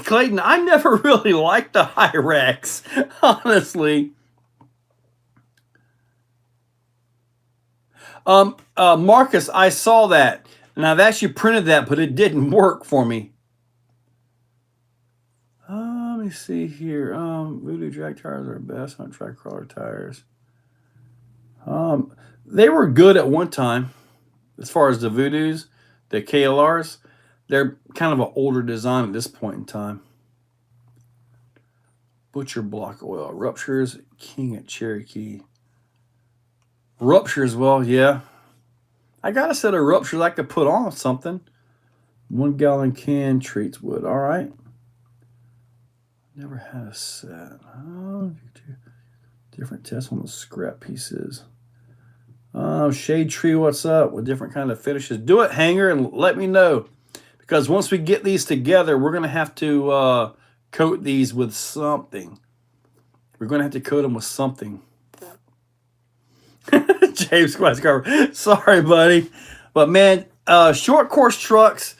Clayton, I never really liked the Hyrax, honestly. Marcus, I saw that, and I've actually printed that, but it didn't work for me. Let me see here. Voodoo drag tires are best on track crawler tires. They were good at one time, as far as the Voodoos, the KLRs. They're kind of an older design at this point in time. Butcher block oil ruptures. King at Cherokee. Ruptures, well, yeah. I got a set of ruptures I could put on something. 1 gallon can treats wood. All right. Never had a set. Oh, different tests on the scrap pieces. Shade Tree, what's up? With different kind of finishes. Do it, Hanger, and let me know. Because once we get these together, we're going to have to coat these with something. We're going to have to coat them with something. James Quascar, sorry, buddy. But, man, short course trucks,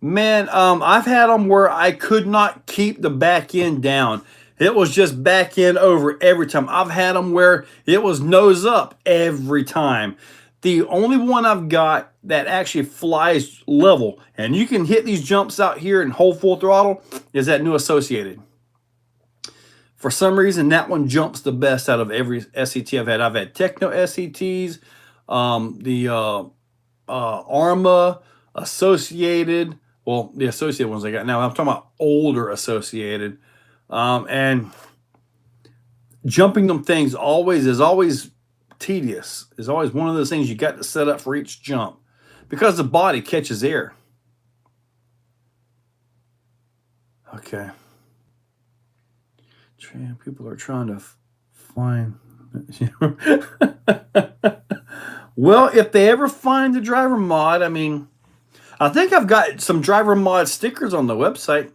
man, I've had them where I could not keep the back end down. It was just back end over every time. I've had them where it was nose up every time. The only one I've got that actually flies level, and you can hit these jumps out here and hold full throttle, is that new Associated. For some reason, that one jumps the best out of every SET I've had. I've had Techno SETs, the Arma, Associated. Well, the Associated ones I got now. I'm talking about older Associated. And jumping them things is always tedious. Is always one of those things you got to set up for each jump because the body catches air. Okay. People are trying to find. Well, if they ever find the driver mod, I mean, I think I've got some driver mod stickers on the website.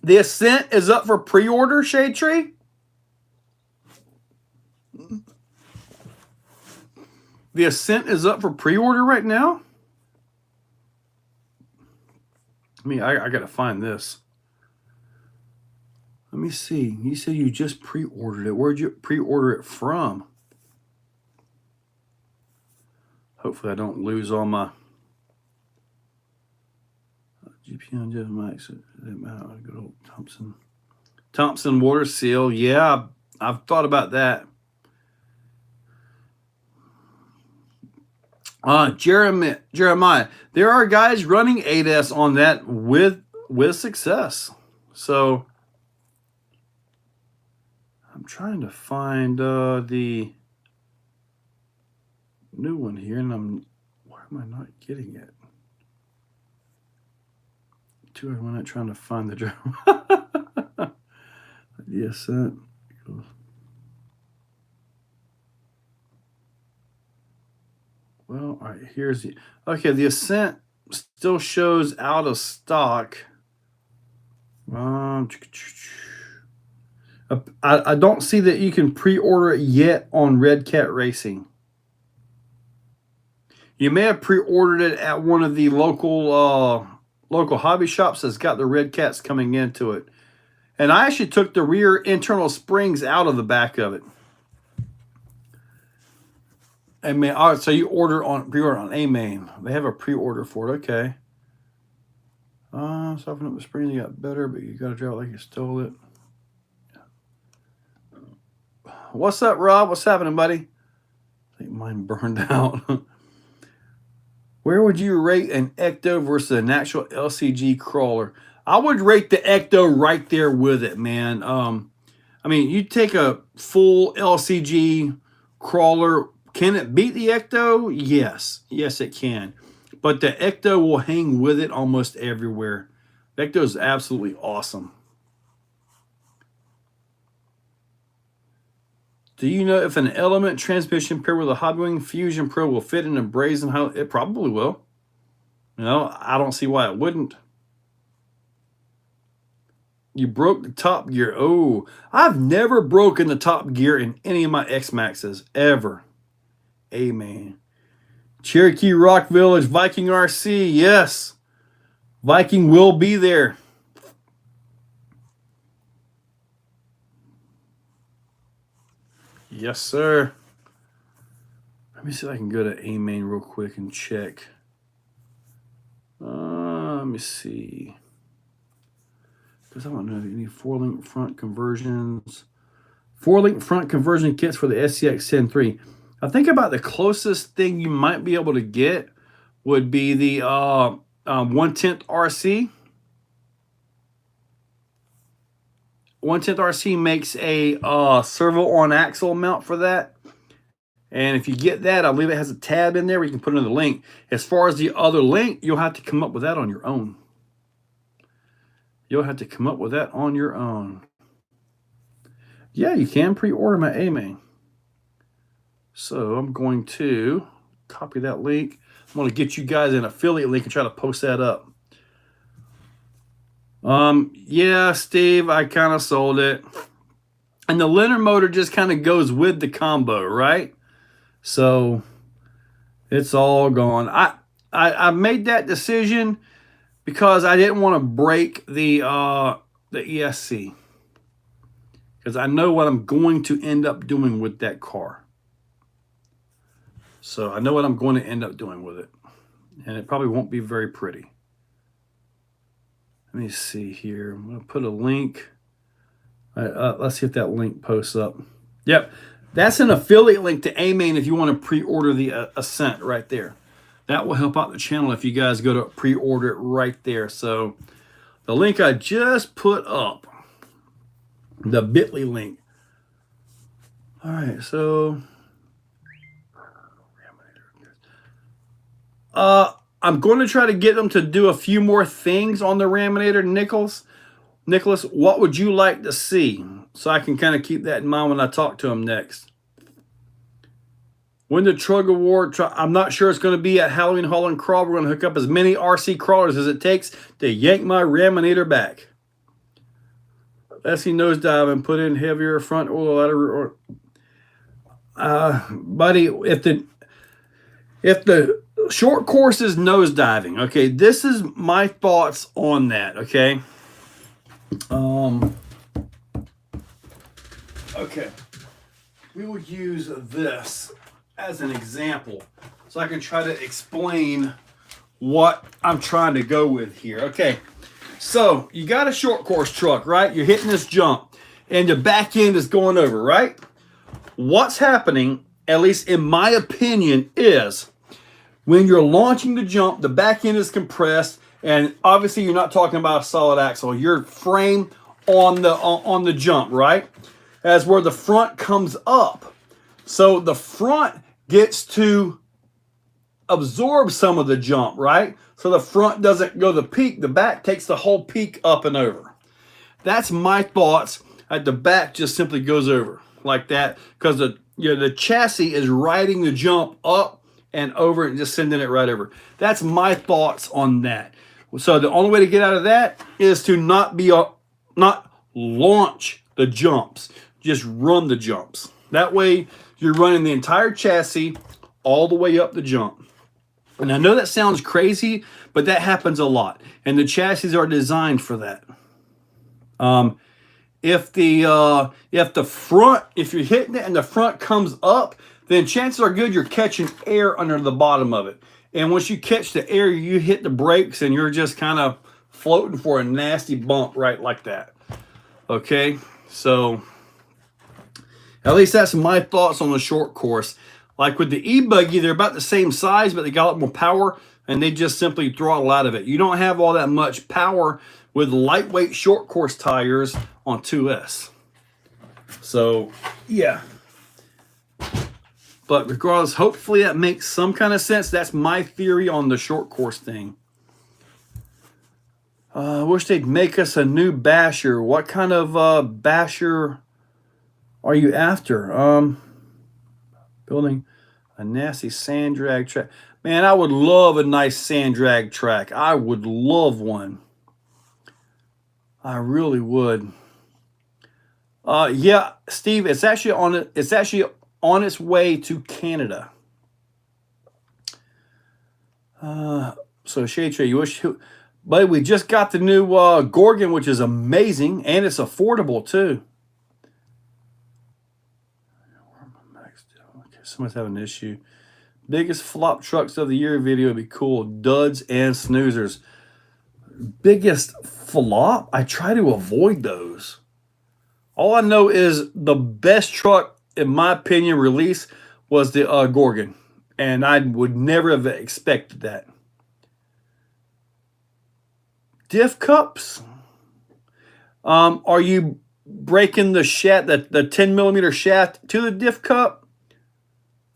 The Ascent is up for pre-order, Shade Tree. The Ascent is up for pre-order right now. I mean, I got to find this. Let me see. You said you just pre-ordered it. Where'd you pre-order it from? Hopefully I don't lose all my GPN just max. Good old Thompson water seal. Yeah, I've thought about that. Jeremiah, there are guys running 8S on that with success. So I'm trying to find the new one here, and why am I not getting it? I'm not trying to find the driver. The Ascent. Well, all right, here's the... Okay, the Ascent still shows out of stock. I don't see that you can pre-order it yet on Red Cat Racing. You may have pre-ordered it at one of the local hobby shops that's got the Red Cats coming into it. And I actually took the rear internal springs out of the back of it. I mean, all right, so you pre-order on A-Main. They have a pre-order for it. Okay. Soften up the springs, you got better, but you got to drive it like you stole it. What's up, Rob? What's happening, buddy? I think mine burned out. Where would you rate an Ecto versus an actual LCG crawler? I would rate the Ecto right there with it, man. I mean, you take a full LCG crawler. Can it beat the Ecto? Yes. Yes, it can. But the Ecto will hang with it almost everywhere. The Ecto is absolutely awesome. Do you know if an Element transmission paired with a Hobbywing Fusion Pro will fit in a Brazen Highland? It probably will. You know, I don't see why it wouldn't. You broke the top gear. Oh, I've never broken the top gear in any of my X-Maxes, ever. Amen. Cherokee Rock Village, Viking RC, yes. Viking will be there. Yes, sir. Let me see if I can go to A-Main real quick and check. Let me see. Because I don't know if you need 4-link front conversions. 4-link front conversion kits for the SCX 10.3. I think about the closest thing you might be able to get would be the 1/10 RC. 1/10 RC makes a servo on axle mount for that. And if you get that, I believe it has a tab in there where you can put another link. As far as the other link, you'll have to come up with that on your own. You'll have to come up with that on your own. Yeah, you can pre-order my A-Main. So I'm going to copy that link. I'm going to get you guys an affiliate link and try to post that up. Yeah, Steve, I kind of sold it. And the Leonard motor just kind of goes with the combo, right? So it's all gone. I made that decision because I didn't want to break the ESC. Because I know what I'm going to end up doing with that car. So I know what I'm going to end up doing with it. And it probably won't be very pretty. Let me see here. I'm going to put a link. Let's see if that link posts up. Yep. That's an affiliate link to A-Main if you want to pre-order the Ascent right there. That will help out the channel if you guys go to pre-order it right there. So the link I just put up, the bit.ly link. All right, so I'm going to try to get them to do a few more things on the Raminator. Nicholas, what would you like to see? So I can kind of keep that in mind when I talk to him next. When the Trug Award, I'm not sure it's going to be at Halloween Haulin Crawl. We're going to hook up as many RC crawlers as it takes to yank my Raminator back. Leslie nosedive and put in heavier front oil ladder. Buddy, if the short course is nosediving, okay, this is my thoughts on that, okay? Okay, we will use this as an example so I can try to explain what I'm trying to go with here. Okay, so you got a short course truck, right? You're hitting this jump and the back end is going over, right? What's happening, at least in my opinion, is when you're launching the jump, the back end is compressed, and obviously you're not talking about a solid axle. Your frame on the jump, right? As where the front comes up. So the front gets to absorb some of the jump, right? So the front doesn't go the peak. The back takes the whole peak up and over. That's my thoughts. The back just simply goes over like that because the chassis is riding the jump up and over and just sending it right over. That's my thoughts on that. So the only way to get out of that is to not launch the jumps. Just run the jumps. That way you're running the entire chassis all the way up the jump. And I know that sounds crazy, but that happens a lot. And the chassis are designed for that. If you're hitting it and the front comes up, then chances are good you're catching air under the bottom of it. And once you catch the air, you hit the brakes and you're just kind of floating for a nasty bump right like that. Okay, so at least that's my thoughts on the short course. Like with the e-buggy, they're about the same size, but they got a lot more power, and they just simply throttle out of it. You don't have all that much power with lightweight short course tires on 2S. So, yeah. But regardless, hopefully that makes some kind of sense. That's my theory on the short course thing. I wish they'd make us a new basher. What kind of basher are you after? Building a nasty sand drag track. Man, I would love a nice sand drag track. I would love one. I really would. Yeah, Steve, it's actually on its way to Canada. So Shade Trade, you wish, but we just got the new Gorgon, which is amazing, and it's affordable too. Okay, someone's having an issue. Biggest flop trucks of the year video would be cool. Duds and snoozers. Biggest flop? I try to avoid those. All I know is the best truck, in my opinion, release was the Gorgon. And I would never have expected that. Diff cups? Are you breaking the shaft, the 10 millimeter shaft to the diff cup?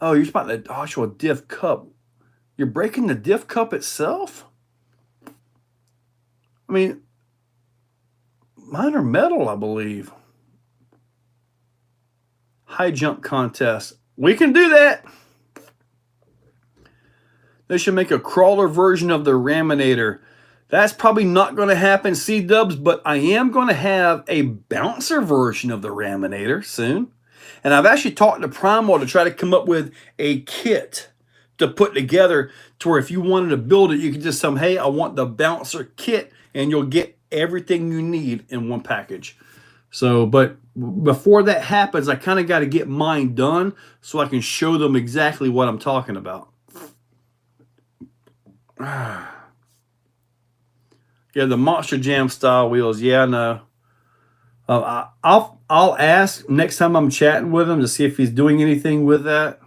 Oh, you're talking about the actual diff cup. You're breaking the diff cup itself? I mean, mine are metal, I believe. High jump contest. We can do that. They should make a crawler version of the Raminator. That's probably not going to happen, C-dubs, but I am going to have a bouncer version of the Raminator soon. And I've actually talked to Primal to try to come up with a kit to put together to where if you wanted to build it, you could just say, hey, I want the bouncer kit, and you'll get everything you need in one package. So, but before that happens, I kind of got to get mine done so I can show them exactly what I'm talking about. Yeah, the Monster Jam style wheels. Yeah, I know. I'll ask next time I'm chatting with him to see if he's doing anything with that.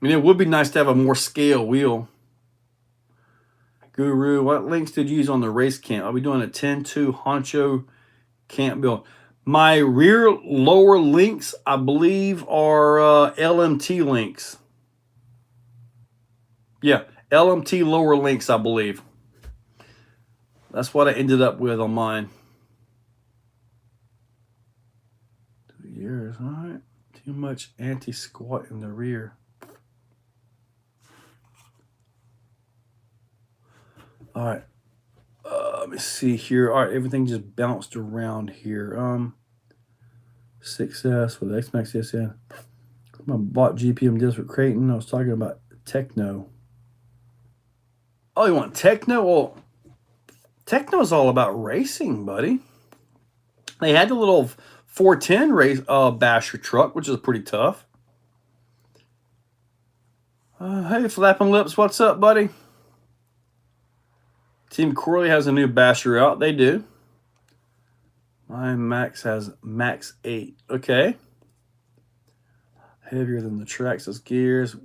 I mean, it would be nice to have a more scale wheel. Guru. What links did you use on the race cam? I'll be doing a 10-2 honcho camp build. My rear lower links, I believe, are LMT links. Yeah, LMT lower links, I believe. That's what I ended up with on mine. 2 years, all right. Too much anti-squat in the rear. All right. Let me see here. All right, everything just bounced around here. 6S with X-Max SN. I bought GPM disc with Creighton. I was talking about Techno. Oh, you want Techno? Well, Techno's all about racing, buddy. They had the little 410 race basher truck, which is pretty tough. Hey, Flapping Lips, what's up, buddy? Team Corley has a new basher out. They do. My Max has Max 8. Okay. Heavier than the Traxxas gears.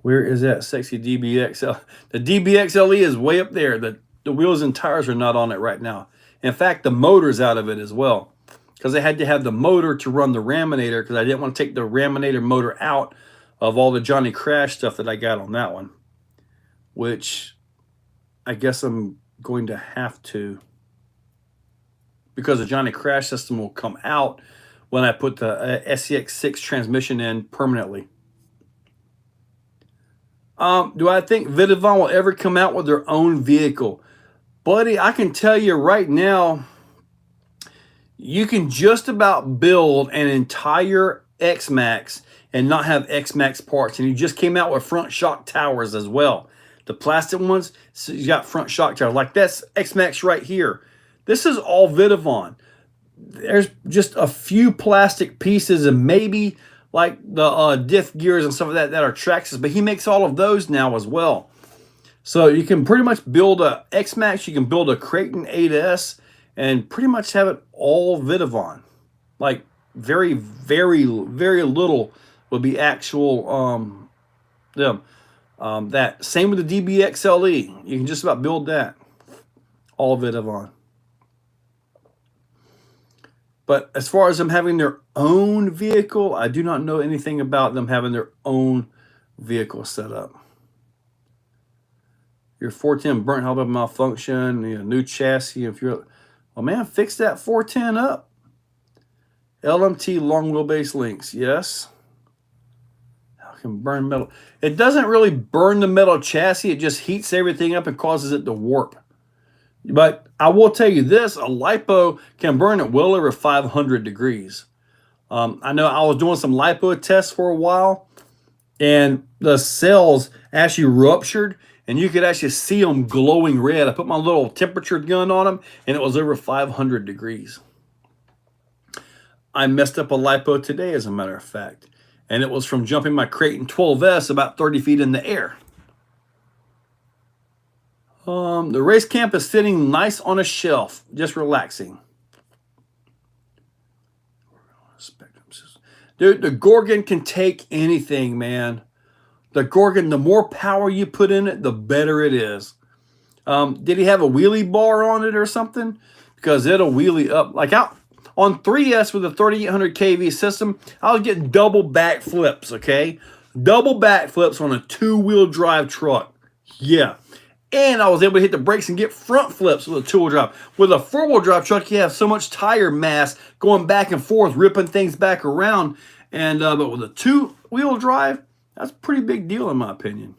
Where is that sexy DBXL? The DBXLE is way up there. The wheels and tires are not on it right now. In fact, the motor's out of it as well. Because I had to have the motor to run the Raminator, because I didn't want to take the Raminator motor out of all the Johnny Crash stuff that I got on that one. Which I guess I'm going to have to, because the Johnny Crash system will come out when I put the SCX6 transmission in permanently. Do I think Vidivon will ever come out with their own vehicle? Buddy, I can tell you right now, you can just about build an entire X-Max and not have X-Max parts. And you just came out with front shock towers as well. The plastic ones, so you got front shock towers. Like that's X-Max right here. This is all Vidivon. There's just a few plastic pieces and maybe like the diff gears and stuff like that are Traxxas, but he makes all of those now as well. So you can pretty much build a X-Max, you can build a Creighton 8S, and pretty much have it all Vidivon. Like very, very, very little will be actual that. Same with the DBXLE. You can just about build that. All Vidivon. But as far as them having their own vehicle, I do not know anything about them having their own vehicle set up. Your 410 burnt help malfunction, new chassis. If you're, well, man, fix that 410 up. LMT long wheelbase links, yes. How can burn metal? It doesn't really burn the metal chassis. It just heats everything up and causes it to warp. But I will tell you this, a lipo can burn at well over 500 degrees. I know I was doing some lipo tests for a while, and the cells actually ruptured, and you could actually see them glowing red. I put my little temperature gun on them, and it was over 500 degrees. I messed up a lipo today, as a matter of fact, and it was from jumping my Creighton 12S about 30 feet in the air. The race camp is sitting nice on a shelf, just relaxing. Dude, the Gorgon can take anything, man. The Gorgon, the more power you put in it, the better it is. Did he have a wheelie bar on it or something? Because it'll wheelie up. Like out on 3S with a 3800 kV system, I was getting double backflips, okay? Double backflips on a 2-wheel drive truck. Yeah. And I was able to hit the brakes and get front flips with a 2-wheel drive. With a 4-wheel drive truck, you have so much tire mass going back and forth, ripping things back around. And but with a 2-wheel drive, that's a pretty big deal in my opinion.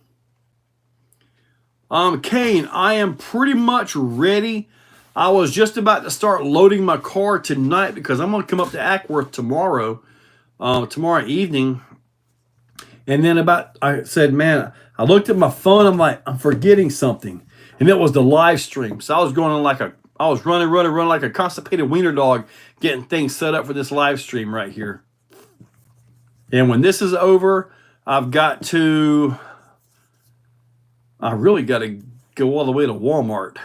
Kane, I am pretty much ready. I was just about to start loading my car tonight because I'm going to come up to Ackworth tomorrow evening. And then I said, man, I looked at my phone. I'm like, I'm forgetting something. And it was the live stream. So I was going on I was running like a constipated wiener dog, getting things set up for this live stream right here. And when this is over, I really got to go all the way to Walmart.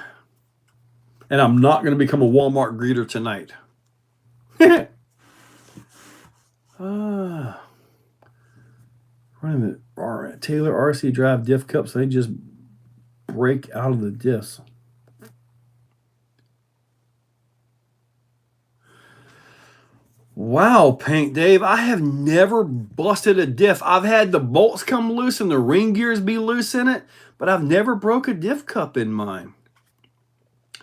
And I'm not going to become a Walmart greeter tonight. Running the Taylor RC Drive diff cups, they just break out of the diffs? Wow, Paint Dave, I have never busted a diff. I've had the bolts come loose and the ring gears be loose in it, but I've never broke a diff cup in mine.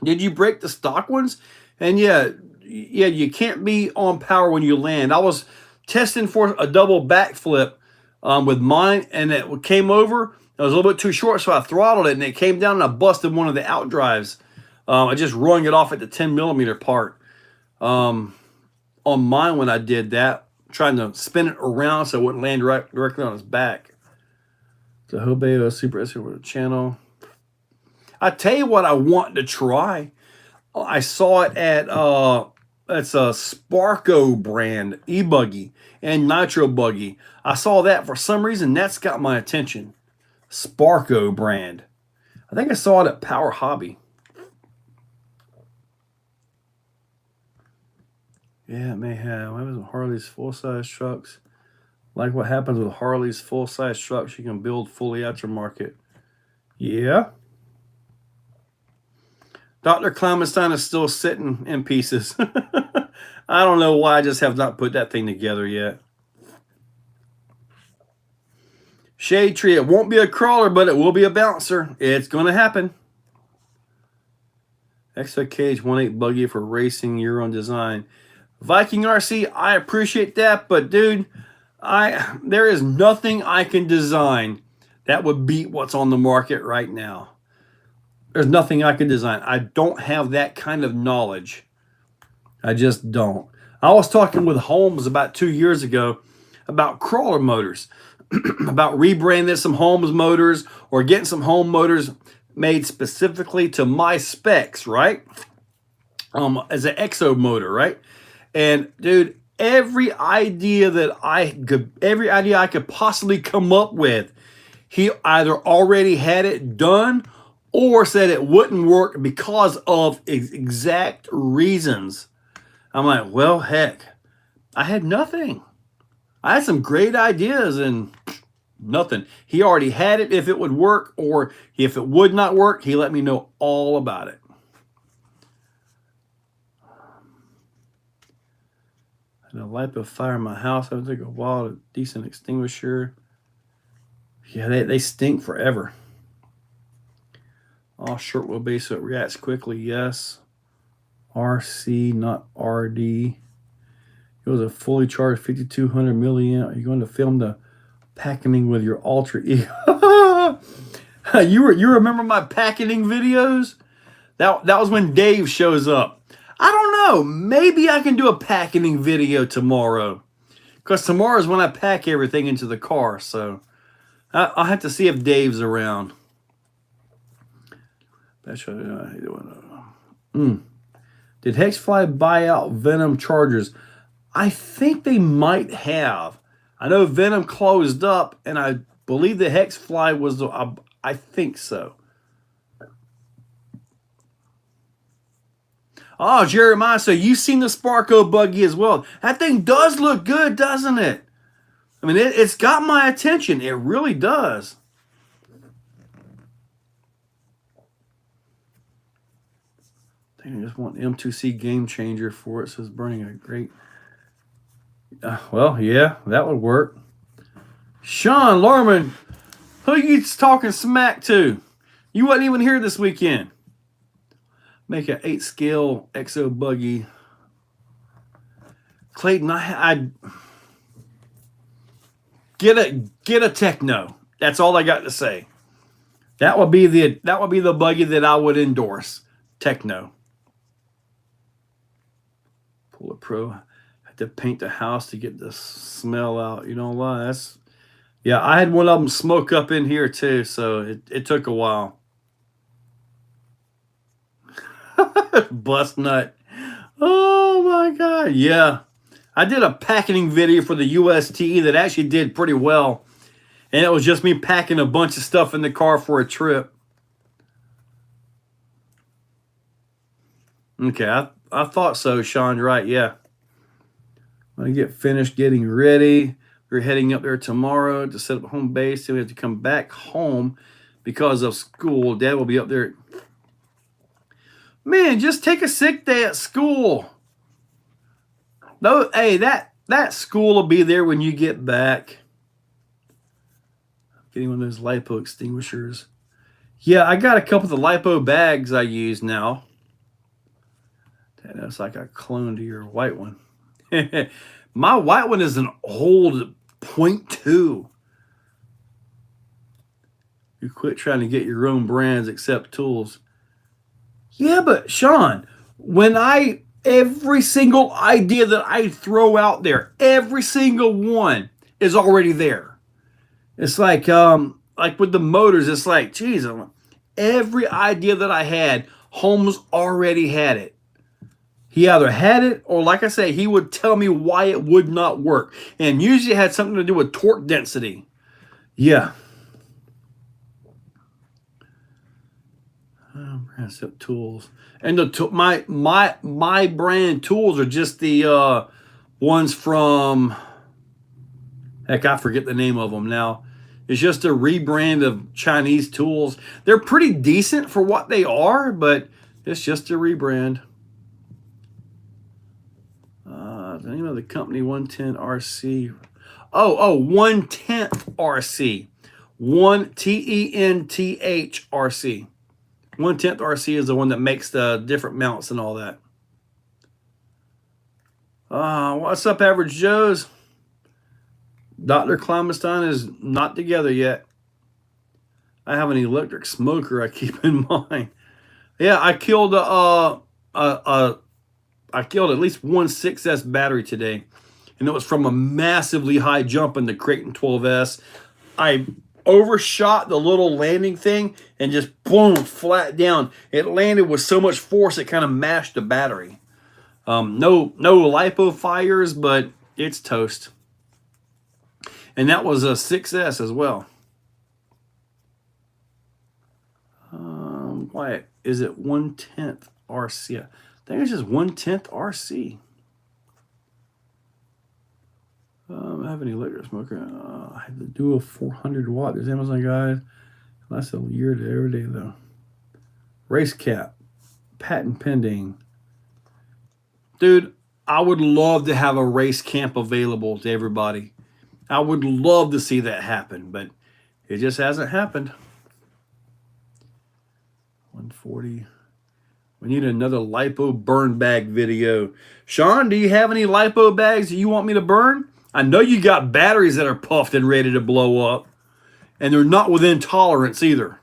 Did you break the stock ones? And yeah, you can't be on power when you land. I was testing for a double backflip with mine, and it came over. It was a little bit too short, so I throttled it, and it came down, and I busted one of the out drives. I just rung it off at the 10 millimeter part. On mine when I did that, trying to spin it around so it wouldn't land directly on its back. The Hobeo Super S channel. I tell you what I want to try. I saw it at it's a Sparco brand e-buggy and nitro buggy. I saw that for some reason. That's got my attention. Sparco brand. I think I saw it at Power Hobby. Yeah, it may have. What happens with Harley's full-size trucks? Like what happens with Harley's full-size trucks, you can build fully aftermarket. Yeah. Dr. Clemenstein is still sitting in pieces. I don't know why I just have not put that thing together yet. Shade Tree, it won't be a crawler, but it will be a bouncer. It's going to happen. Exocaged 1.8 buggy for racing Euro design. Viking RC, I appreciate that, but dude, there is nothing I can design that would beat what's on the market right now. There's nothing I can design. I don't have that kind of knowledge. I just don't. I was talking with Holmes about 2 years ago about crawler motors, about rebranding some Holmes motors or getting some home motors made specifically to my specs, right? As an exo motor, right? And dude, every idea I could possibly come up with, he either already had it done or said it wouldn't work because of exact reasons. I'm like, well, heck, I had nothing. I had some great ideas and nothing. He already had it if it would work, or if it would not work, he let me know all about it. A light of fire in my house. I would take a while, a decent extinguisher. Yeah, they stink forever. All short wheelbase, so it reacts quickly. Yes. RC, not RD. It was a fully charged 5200 milliamp. Are you going to film the packing with your Ultra E? You remember my packing videos? That was when Dave shows up. I don't know. Maybe I can do a packing video tomorrow. Because tomorrow is when I pack everything into the car. So I'll have to see if Dave's around. Did Hexfly buy out Venom Chargers? I think they might have. I know Venom closed up, and I believe the Hexfly was the... I think so. Oh, Jeremiah, so you've seen the Sparco buggy as well. That thing does look good, doesn't it? I mean, it's got my attention. It really does. I think I just want M2C Game Changer for it. It says burning a great... well, yeah, that would work. Sean Lorman, who you talking smack to? You wasn't even here this weekend. Make an 8-scale exo buggy. Clayton, I get a Techno. That's all I got to say. That would be the buggy that I would endorse. Techno. Pull a Pro. I had to paint the house to get the smell out. You know what? Yeah, I had one of them smoke up in here too, so it took a while. Bust nut. Oh my God. Yeah. I did a packing video for the USTE that actually did pretty well. And it was just me packing a bunch of stuff in the car for a trip. Okay, I thought so, Sean. Right, yeah. I'm going to get finished getting ready. We're heading up there tomorrow to set up home base. Then we have to come back home because of school. Dad will be up there. Man, just take a sick day at school. No, hey, that school will be there when you get back. Getting one of those lipo extinguishers. Yeah, I got a couple of the lipo bags I use now. That's like a clone to your white one. My white one is an old 0.2. You quit trying to get your own brands, accept tools. Yeah, but Sean, every single idea that I throw out there, every single one is already there. It's like with the motors, it's like, geez, every idea that I had, Holmes already had it. He either had it or, like I say, he would tell me why it would not work. And usually it had something to do with torque density. Yeah. Except tools. And my brand tools are just the ones from, heck, I forget the name of them now. It's just a rebrand of Chinese tools. They're pretty decent for what they are, but it's just a rebrand. The name of the company, 110 RC. Oh, 110th RC. 1TENTH RC. 110th RC is the one that makes the different mounts and all that. What's up, Average Joes? Dr. Climastine is not together yet. I have an electric smoker I keep in mind. Yeah, I killed I killed at least one 6S battery today, and it was from a massively high jump in the Creighton 12S. I overshot the little landing thing and just boom, flat down. It landed with so much force it kind of mashed the battery. No lipo fires, but it's toast. And that was a 6S as well. Why is it 110th RC? I think it's just 110th RC. I have an electric smoker. I have the dual 400 watt. There's Amazon guys. Lasts a year to every day though. Race cap, patent pending. Dude, I would love to have a race camp available to everybody. I would love to see that happen, but it just hasn't happened. 140. We need another lipo burn bag video. Sean, do you have any lipo bags that you want me to burn? I know you got batteries that are puffed and ready to blow up, and they're not within tolerance either.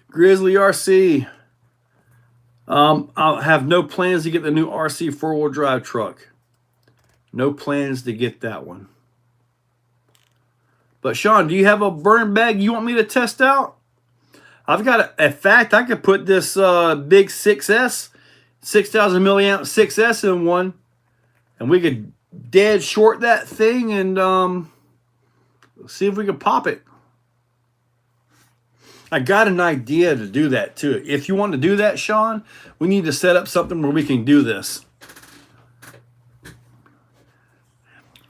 Grizzly RC. I'll have no plans to get the new RC four-wheel drive truck. No plans to get that one. But Sean, do you have a burn bag you want me to test out? I've got, in fact, I could put this big 6S, 6,000 milliamp 6S in one, and we could dead short that thing and see if we can pop it. I got an idea to do that too. If you want to do that, Sean, we need to set up something where we can do this.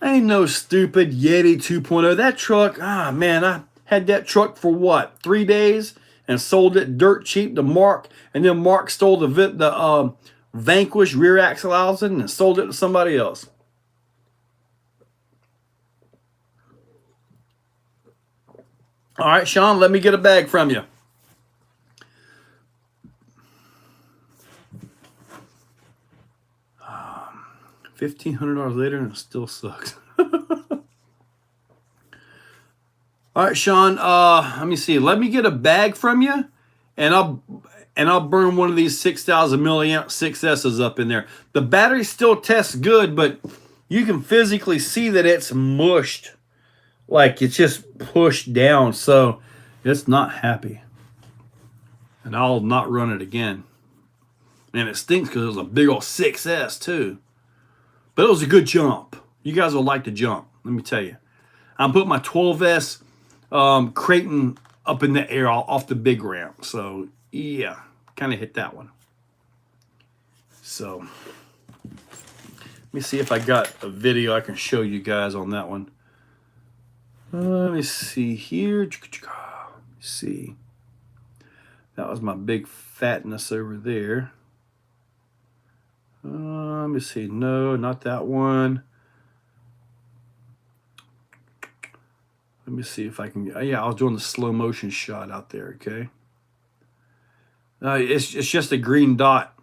Ain't no stupid Yeti 2.0. That truck, man, I had that truck for what, 3 days and sold it dirt cheap to Mark, and then Mark stole the Vanquish rear axle housing and sold it to somebody else. All right, Sean, let me get a bag from you. $1,500 later and it still sucks. All right, Sean, let me see. Let me get a bag from you, and I'll burn one of these 6,000 milliamp 6S's up in there. The battery still tests good, but you can physically see that it's mushed. Like it's just pushed down, so it's not happy. And I'll not run it again. And it stinks because it was a big old 6S too. But it was a good jump. You guys will like to jump, let me tell you. I'm putting my 12S Creighton up in the air off the big ramp. So yeah, kind of hit that one. So let me see if I got a video I can show you guys on that one. Let me see here. Let me see. That was my big fatness over there. Let me see. No, not that one. Let me see if I can. Yeah, I was doing the slow motion shot out there. Okay. It's just a green dot.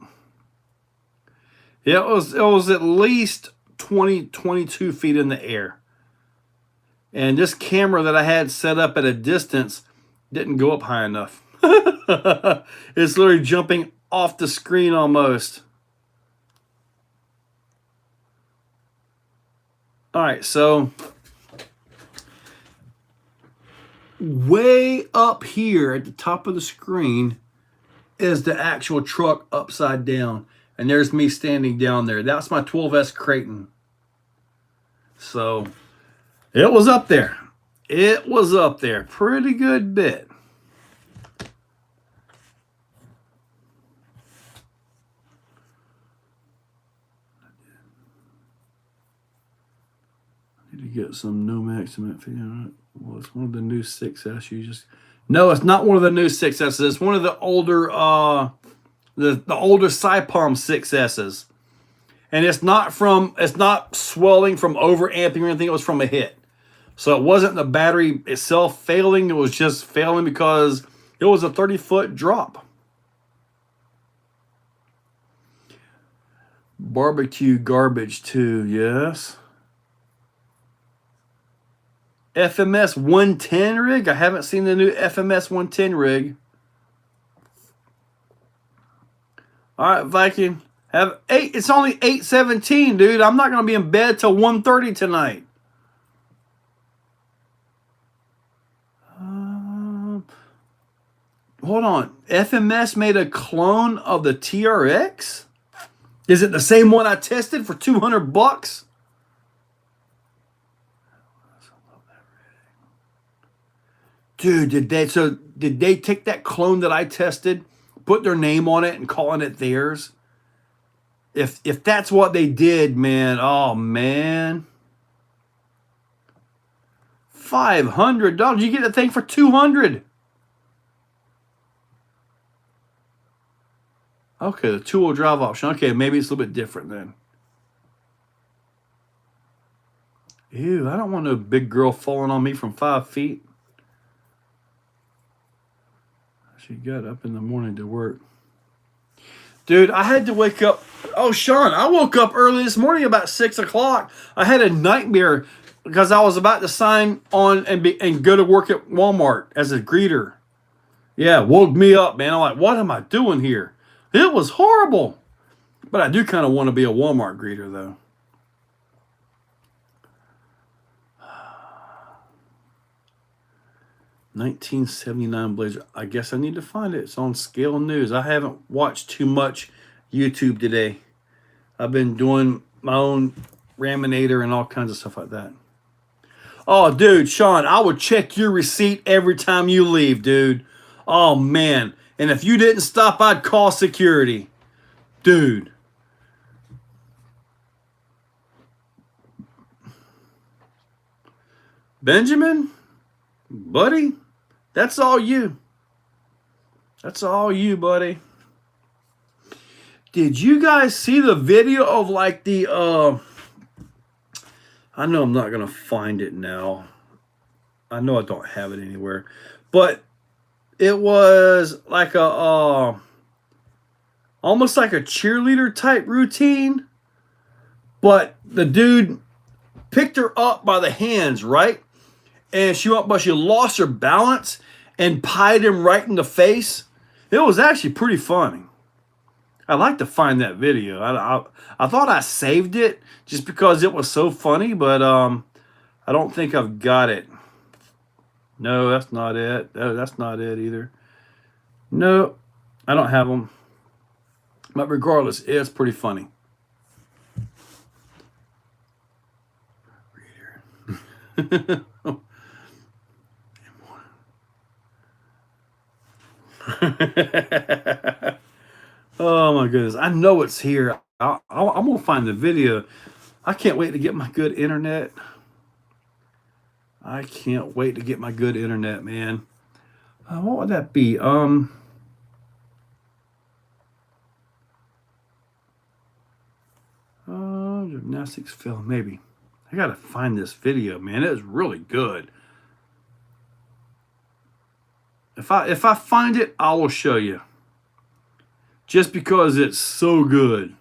Yeah, it was at least 22 feet in the air. And this camera that I had set up at a distance didn't go up high enough. It's literally jumping off the screen almost. All right, so way up here at the top of the screen is the actual truck upside down. And there's me standing down there. That's my 12S Creighton. So it was up there. It was up there. Pretty good bit. I need to get some Nomex cement. Well, it's one of the new 6S. You just no, it's not one of the new 6Ss. It's one of the older the older Saipom 6Ss. And it's not swelling from overamping or anything. It was from a hit. So it wasn't the battery itself failing. It was just failing because it was a 30-foot drop. Barbecue garbage too, yes. FMS 110 rig. I haven't seen the new FMS 110 rig. All right, Viking. Have 8. It's only 8:17, dude. I'm not gonna be in bed till 1:30 tonight. Hold on. FMS made a clone of the TRX? Is it the same one I tested for $200? Dude, did they take that clone that I tested, put their name on it, and calling it theirs? If that's what they did, man, oh man. $500. You get the thing for $200. Okay, the two-wheel drive option. Okay, maybe it's a little bit different then. Ew, I don't want no big girl falling on me from 5 feet. She got up in the morning to work. Dude, I had to wake up. Oh, Sean, I woke up early this morning about 6 o'clock. I had a nightmare because I was about to sign on and go to work at Walmart as a greeter. Yeah, woke me up, man. I'm like, what am I doing here? It was horrible. But I do kind of want to be a Walmart greeter, though. $19.79 Blazer. I guess I need to find it. It's on Scale News. I haven't watched too much YouTube today. I've been doing my own Raminator and all kinds of stuff like that. Oh, dude, Sean, I would check your receipt every time you leave, dude. Oh, man. And if you didn't stop, I'd call security. Dude. Benjamin? Buddy? That's all you. That's all you, buddy. Did you guys see the video of like the I know I'm not gonna find it now. I know I don't have it anywhere. But it was like a almost like a cheerleader type routine. But the dude picked her up by the hands, right? And she lost her balance and pied him right in the face. It was actually pretty funny. I'd like to find that video. I thought I saved it just because it was so funny, but I don't think I've got it. No, that's not it. No, that's not it either. No, I don't have them. But regardless, it's pretty funny. Oh my goodness. I know it's here. I'm going to find the video. I can't wait to get my good internet. I can't wait to get my good internet, man. What would that be? Gymnastics film, maybe. I gotta find this video, man. It was really good. If I find it, I will show you. Just because it's so good.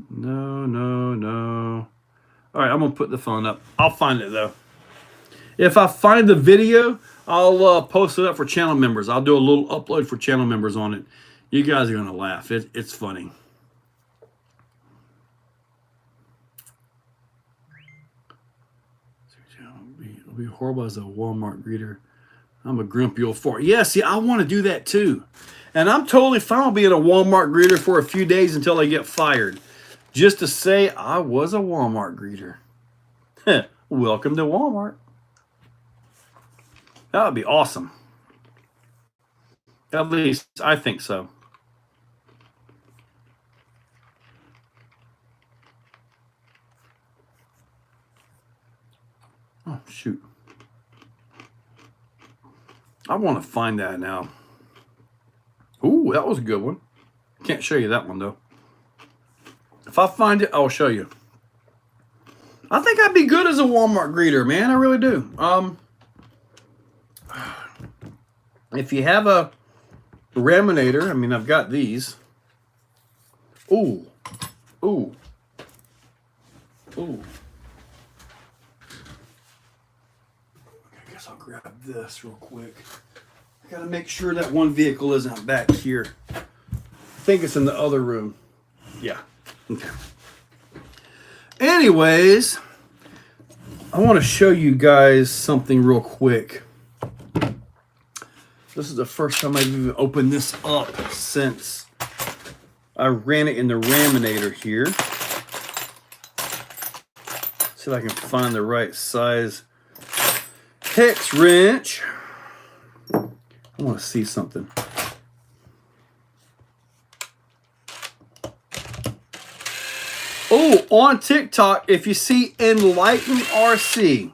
No. All right, I'm gonna put the phone up. I'll find it though. If I find the video, I'll post it up for channel members. I'll do a little upload for channel members on it. You guys are gonna laugh. It's funny. It'll be horrible as a Walmart greeter. I'm a grumpy old fart. Yeah, see, I want to do that too. And I'm totally fine with being a Walmart greeter for a few days until I get fired. Just to say I was a Walmart greeter. Welcome to Walmart. That would be awesome. At least I think so. Oh, shoot. I want to find that now. Ooh, that was a good one. Can't show you that one, though. If I find it, I'll show you. I think I'd be good as a Walmart greeter, man. I really do. If you have a raminator, I mean, I've got these. Ooh. I guess I'll grab this real quick. I gotta make sure that one vehicle isn't back here. I think it's in the other room. Yeah. Okay. Anyways, I want to show you guys something real quick. This is the first time I've even opened this up since I ran it in the raminator here. See if I can find the right size hex wrench. I want to see something. Oh, on TikTok, if you see Enlighten RC,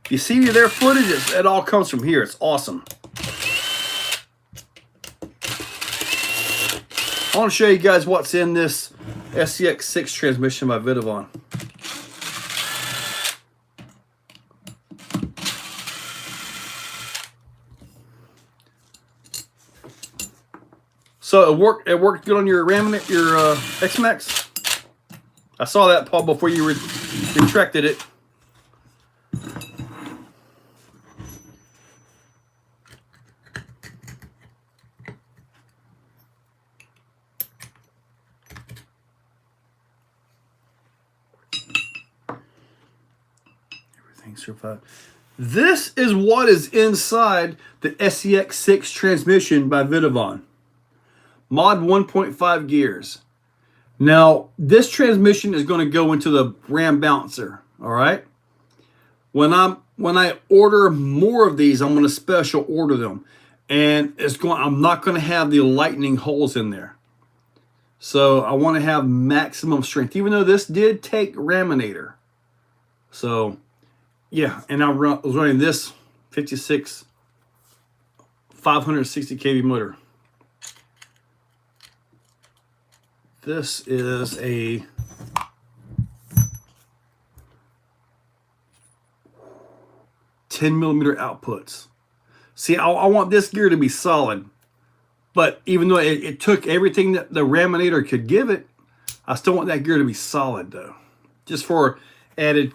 you see their footage, it all comes from here. It's awesome. I want to show you guys what's in this SCX6 transmission by Vidavon. So it worked good on your X-Max? I saw that, Paul, before you retracted it. Everything survived. This is what is inside the SCX6 transmission by Vidavon. Mod 1.5 gears. Now, this transmission is going to go into the Ram Bouncer, all right? When I order more of these, I'm going to special order them. And I'm not going to have the lightning holes in there. So I want to have maximum strength, even though this did take raminator. So, yeah, and I was running this 56 560 kV motor. This is a 10mm outputs. See, I want this gear to be solid, but even though it took everything that the raminator could give it, I still want that gear to be solid though. Just for added,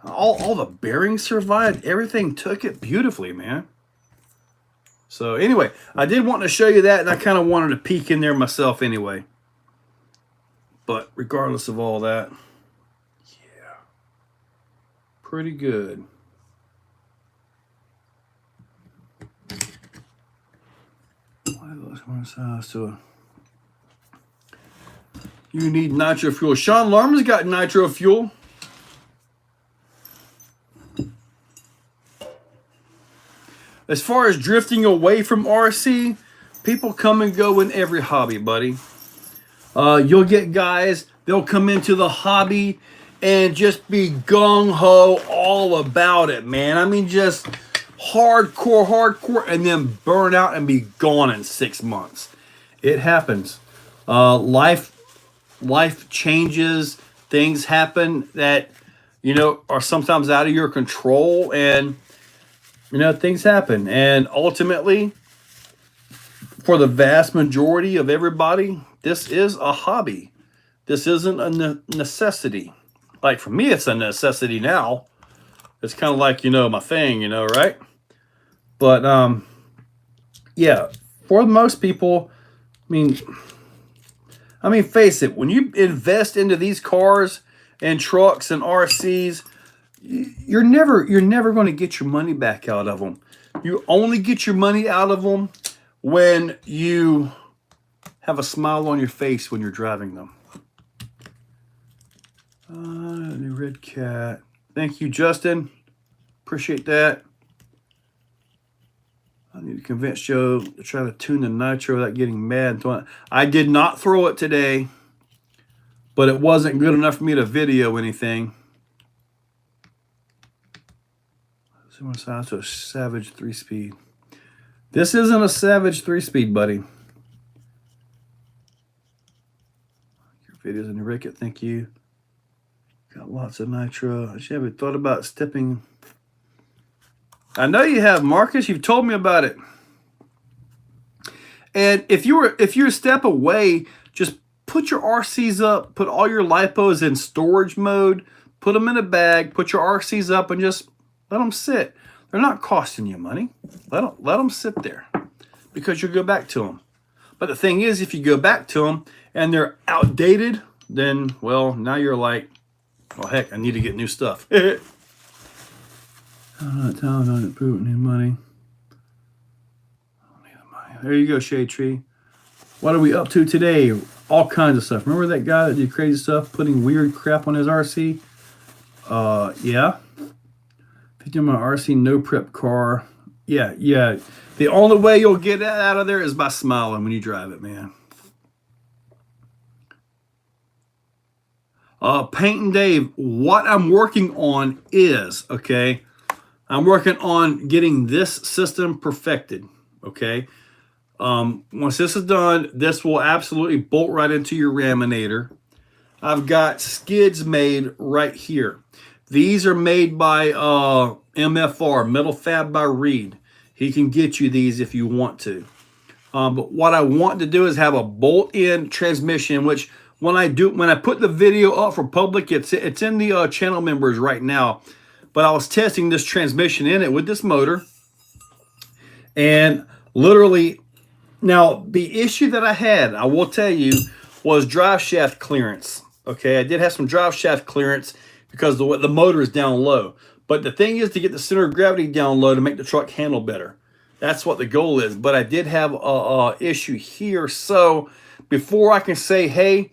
all the bearings survived. Everything took it beautifully, man. So anyway, I did want to show you that, and I kind of wanted to peek in there myself anyway. But regardless of all that, yeah, pretty good. So you need nitro fuel. Sean Larman's got nitro fuel. As far as drifting away from RC, people come and go in every hobby, buddy. You'll get guys they'll come into the hobby and just be gung-ho all about it, man. I mean, just hardcore, and then burn out and be gone in 6 months. It happens. Life changes. Things happen that, are sometimes out of your control, and, things happen. And ultimately, for the vast majority of everybody, this is a hobby. This isn't a necessity. Like for me, it's a necessity now. It's kind of like, my thing, right? But yeah, for most people, I mean, face it, when you invest into these cars and trucks and RCs, you're never going to get your money back out of them. You only get your money out of them when you have a smile on your face when you're driving them. New red cat. Thank you, Justin. Appreciate that. I need to convince Joe to try to tune the nitro without getting mad. I did not throw it today, but it wasn't good enough for me to video anything. Similar size to a Savage 3-speed. This isn't a Savage 3-speed, buddy. Your videos in the Ricket, thank you. Got lots of nitro. I just haven't thought about stepping. I know you have, Marcus. You've told me about it. And if you're a step away, just put your RCs up, put all your lipos in storage mode, put them in a bag, put your RCs up, and just let them sit. They're not costing you money. Let them sit there because you'll go back to them. But the thing is, if you go back to them and they're outdated, then, well, now you're like, well, heck, I need to get new stuff. I'm not telling on improving new money. I don't need the money. There you go, Shade Tree. What are we up to today? All kinds of stuff. Remember that guy that did crazy stuff, putting weird crap on his RC? Yeah. 50 on my RC no prep car. Yeah. The only way you'll get that out of there is by smiling when you drive it, man. Painting Dave, what I'm working on is, okay, I'm working on getting this system perfected, okay? Once this is done, this will absolutely bolt right into your raminator. I've got skids made right here. These are made by MFR, Metal Fab by Reed. He can get you these if you want to. But what I want to do is have a bolt-in transmission, which when I put the video up for public, it's in the channel members right now. But I was testing this transmission in it with this motor. And literally, now the issue that I had, I will tell you, was drive shaft clearance. Okay, I did have some drive shaft clearance because the motor is down low. But the thing is to get the center of gravity down low to make the truck handle better. That's what the goal is. But I did have a issue here. So before I can say, hey,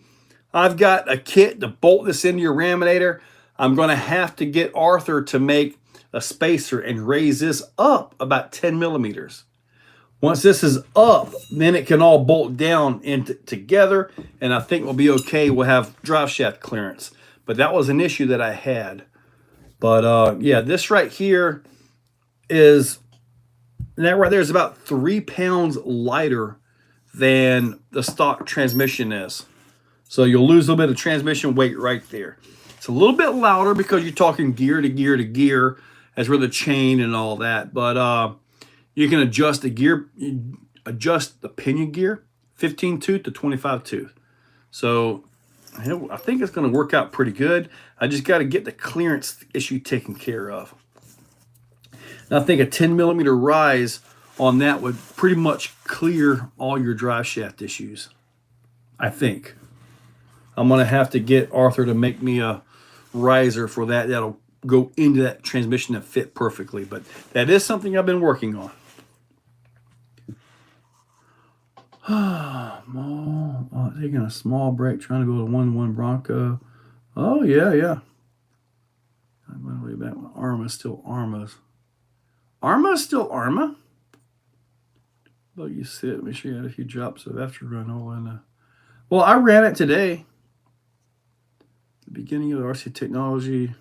I've got a kit to bolt this into your raminator, I'm going to have to get Arthur to make a spacer and raise this up about 10 millimeters. Once this is up, then it can all bolt down together, and I think we'll be okay. We'll have drive shaft clearance. But that was an issue that I had. But yeah, this right here is, that right there is about 3 pounds lighter than the stock transmission is. So you'll lose a little bit of transmission weight right there. It's a little bit louder because you're talking gear to gear to gear as with the chain and all that. But you can adjust the gear, adjust the pinion gear, 15 tooth to 25 tooth. So I think it's going to work out pretty good. I just got to get the clearance issue taken care of. And I think a 10 millimeter rise on that would pretty much clear all your drive shaft issues. I think. I'm going to have to get Arthur to make me a riser for that. That'll go into that transmission and fit perfectly. But that is something I've been working on. Taking a small break, trying to go to 1-1 Bronco. Oh, yeah. I'm going to way back when Arma's still Arma's. Arma's still Arma? Look, you sit. Make sure you had a few drops of after run all in. Well, I ran it today. The beginning of the RC technology.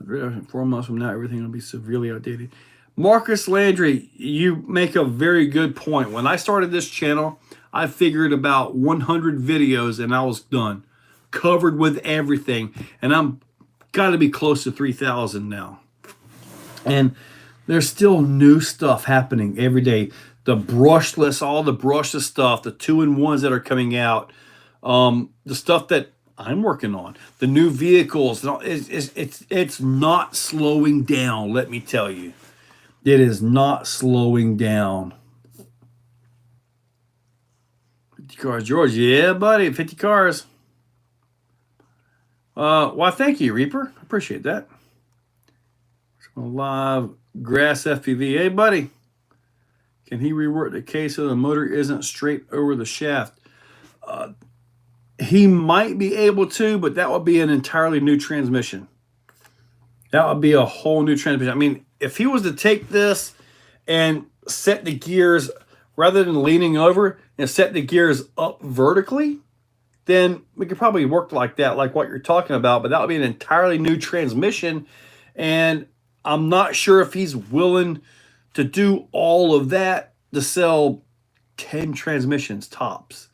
4 months from now, everything will be severely outdated. Marcus Landry, you make a very good point. When I started this channel, I figured about 100 videos and I was done. Covered with everything. And I'm got to be close to 3,000 now. And there's still new stuff happening every day. The brushless, all the brushless stuff, the 2-in-1s that are coming out, the stuff that I'm working on, the new vehicles. It's not slowing down, let me tell you. It is not slowing down. 50 cars, George. Yeah, buddy, 50 cars. Well, thank you, Reaper. Appreciate that. Live Grass FPV. Hey, buddy. Can he rework the case so the motor isn't straight over the shaft? He might be able to, but that would be an entirely new transmission. That would be a whole new transmission. I mean, if he was to take this and set the gears, rather than leaning over, and set the gears up vertically, then we could probably work like that, like what you're talking about, but that would be an entirely new transmission. And I'm not sure if he's willing to do all of that to sell 10 transmissions tops.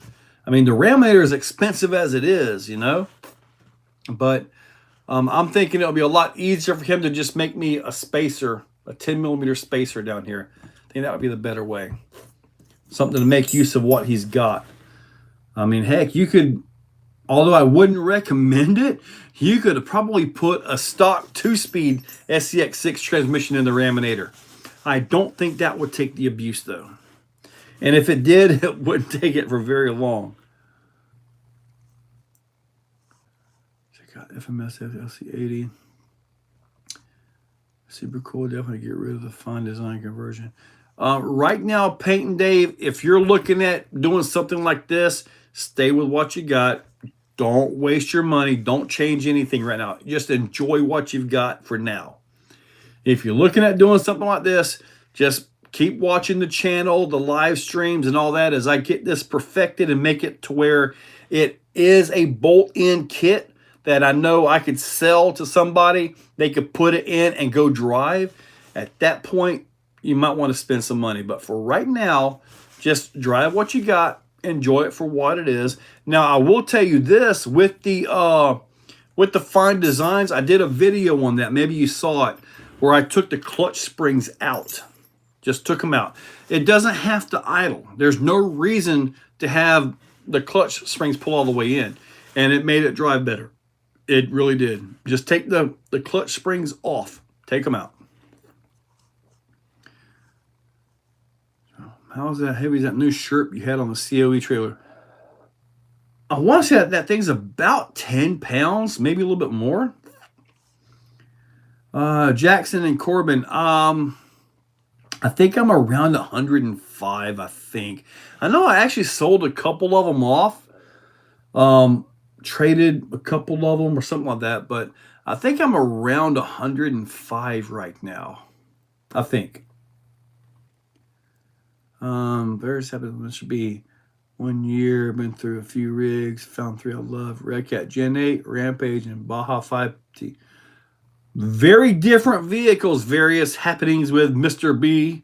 I mean, the Raminator is expensive as it is, you know, but I'm thinking it'll be a lot easier for him to just make me a spacer, a 10mm spacer down here. I think that would be the better way. Something to make use of what he's got. I mean, heck, you could, although I wouldn't recommend it, you could have probably put a stock 2-speed SCX6 transmission in the Raminator. I don't think that would take the abuse, though. And if it did, it wouldn't take it for very long. Check out FMS LC80. Super cool. Definitely get rid of the fine design conversion. Right now, Paint and Dave, if you're looking at doing something like this, stay with what you got. Don't waste your money. Don't change anything right now. Just enjoy what you've got for now. If you're looking at doing something like this, just keep watching the channel, the live streams and all that as I get this perfected and make it to where it is a bolt-in kit that I know I could sell to somebody. They could put it in and go drive. At that point, you might want to spend some money. But for right now, just drive what you got. Enjoy it for what it is. Now, I will tell you this, with the fine designs, I did a video on that. Maybe you saw it, where I took the clutch springs out. Just took them out. It doesn't have to idle. There's no reason to have the clutch springs pull all the way in. And it made it drive better. It really did. Just take the clutch springs off. Take them out. How's that heavy is that new shirt you had on the COE trailer? I want to say that thing's about 10 pounds, maybe a little bit more. Jackson and Corbin. I think I'm around 105, I think. I know I actually sold a couple of them off. Traded a couple of them or something like that. But I think I'm around 105 right now. I think. Very happy. This should be 1 year. Been through a few rigs. Found 3 I love. Red Cat Gen 8, Rampage, and Baja 5T. Very different vehicles. Various happenings with Mr. B.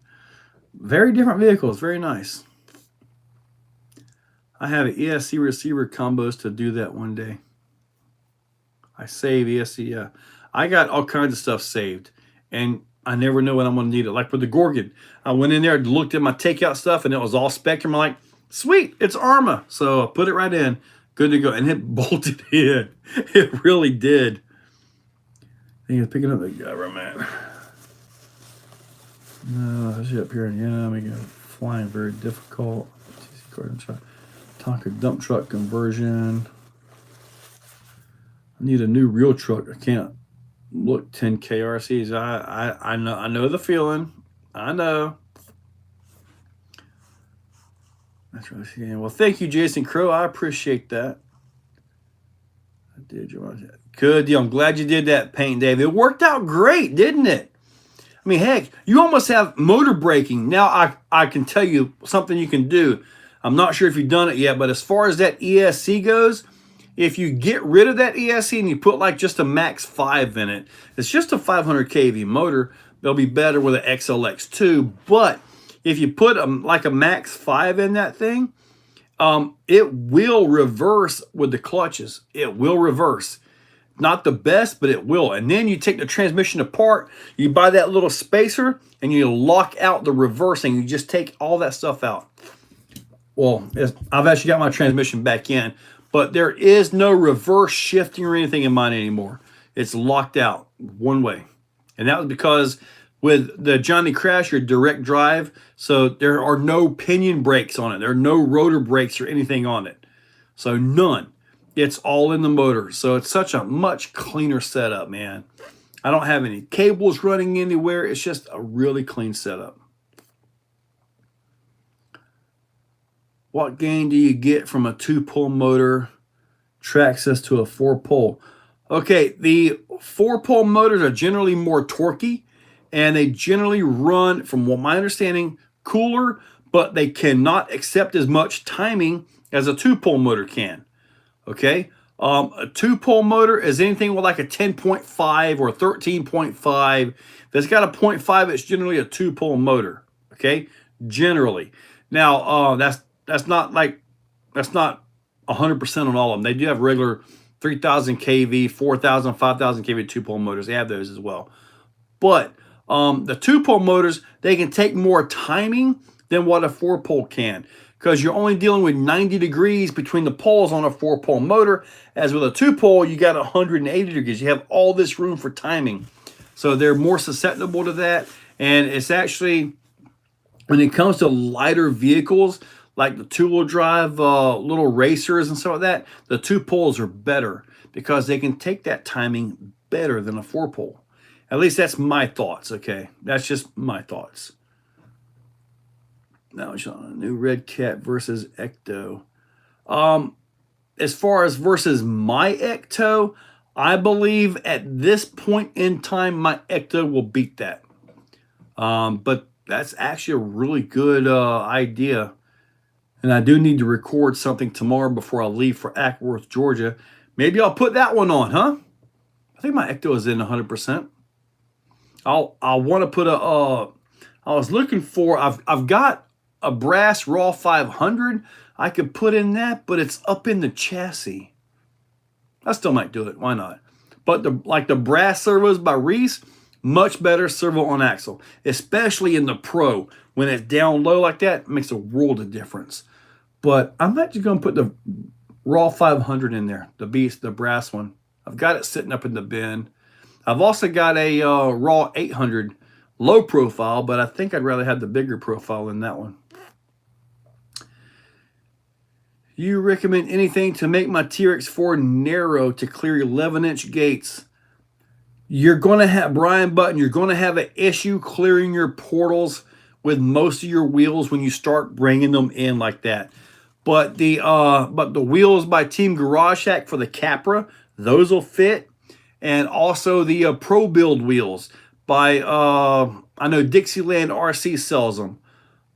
Very different vehicles. Very nice. I have an ESC receiver combos to do that one day. I save ESC. Yeah. I got all kinds of stuff saved. And I never know when I'm going to need it. Like with the Gorgon. I went in there, looked at my takeout stuff, and it was all Spectrum. I'm like, sweet, it's Arma. So I put it right in. Good to go. And it bolted in. It really did. I think it's picking up the government. No, shit up here. Yeah, we got flying very difficult. Tonka dump truck conversion. I need a new real truck. I can't look 10 KRCs. I know the feeling. I know. That's really well. Thank you, Jason Crow. I appreciate that. I did. Good deal. I'm glad you did that, Paint Dave. It worked out great, didn't it? I mean, heck, you almost have motor braking. Now I can tell you something you can do. I'm not sure if you've done it yet, but as far as that ESC goes, If you get rid of that ESC and you put like just a max 5 in it, it's just a 500 kV motor. They'll be better with an XLX2. But if you put like a max 5 in that thing, it will reverse with the clutches. It will reverse. Not the best, but it will. And then you take the transmission apart, you buy that little spacer, and you lock out the reversing. You just take all that stuff out. Well, I've actually got my transmission back in, but there is no reverse shifting or anything in mine anymore. It's locked out one way. And that was because with the Johnny Crasher direct drive, so there are no pinion brakes on it. There are no rotor brakes or anything on it. So none. It's all in the motor. So it's such a much cleaner setup, man. I don't have any cables running anywhere. It's just a really clean setup. What gain do you get from a 2-pole motor tracksys to a 4-pole? Okay, the 4-pole motors are generally more torquey, and they generally run, from what my understanding, cooler, but they cannot accept as much timing as a 2-pole motor can. Okay, a 2-pole motor is anything with like a 10.5 or 13.5. If it's got a 0.5, it's generally a 2-pole motor. Okay, generally. Now that's not 100% on all of them. They do have regular 3,000 kV, 4,000, 5,000 kV 2-pole motors. They have those as well. But the 2-pole motors, they can take more timing than what a 4-pole can, because you're only dealing with 90 degrees between the poles on a 4-pole motor. As with a 2-pole, you got 180 degrees. You have all this room for timing. So they're more susceptible to that. And it's actually, when it comes to lighter vehicles, like the 2-wheel drive little racers and stuff like that, the 2-poles are better because they can take that timing better than a 4-pole. At least that's my thoughts, okay? That's just my thoughts. Now it's on a new Red Cat versus Ecto. As far as versus my Ecto, I believe at this point in time, my Ecto will beat that. But that's actually a really good idea. And I do need to record something tomorrow before I leave for Ackworth, Georgia. Maybe I'll put that one on, huh? I think my Ecto is in 100%. I want to put I was looking for, I've got a brass Raw 500. I could put in that, but it's up in the chassis. I still might do it. Why not? But the brass servos by Reese, much better servo on axle, especially in the Pro. When it's down low like that, it makes a world of difference. But I'm actually going to put the Raw 500 in there, the beast, the brass one. I've got it sitting up in the bin. I've also got a Raw 800 low profile, but I think I'd rather have the bigger profile than that one. You recommend anything to make my TRX4 narrow to clear 11-inch gates? You're going to have, Brian Button, you're going to have an issue clearing your portals with most of your wheels when you start bringing them in like that. But the wheels by Team Garage Hack for the Capra, those will fit. And also the Pro Build wheels by, I know Dixieland RC sells them.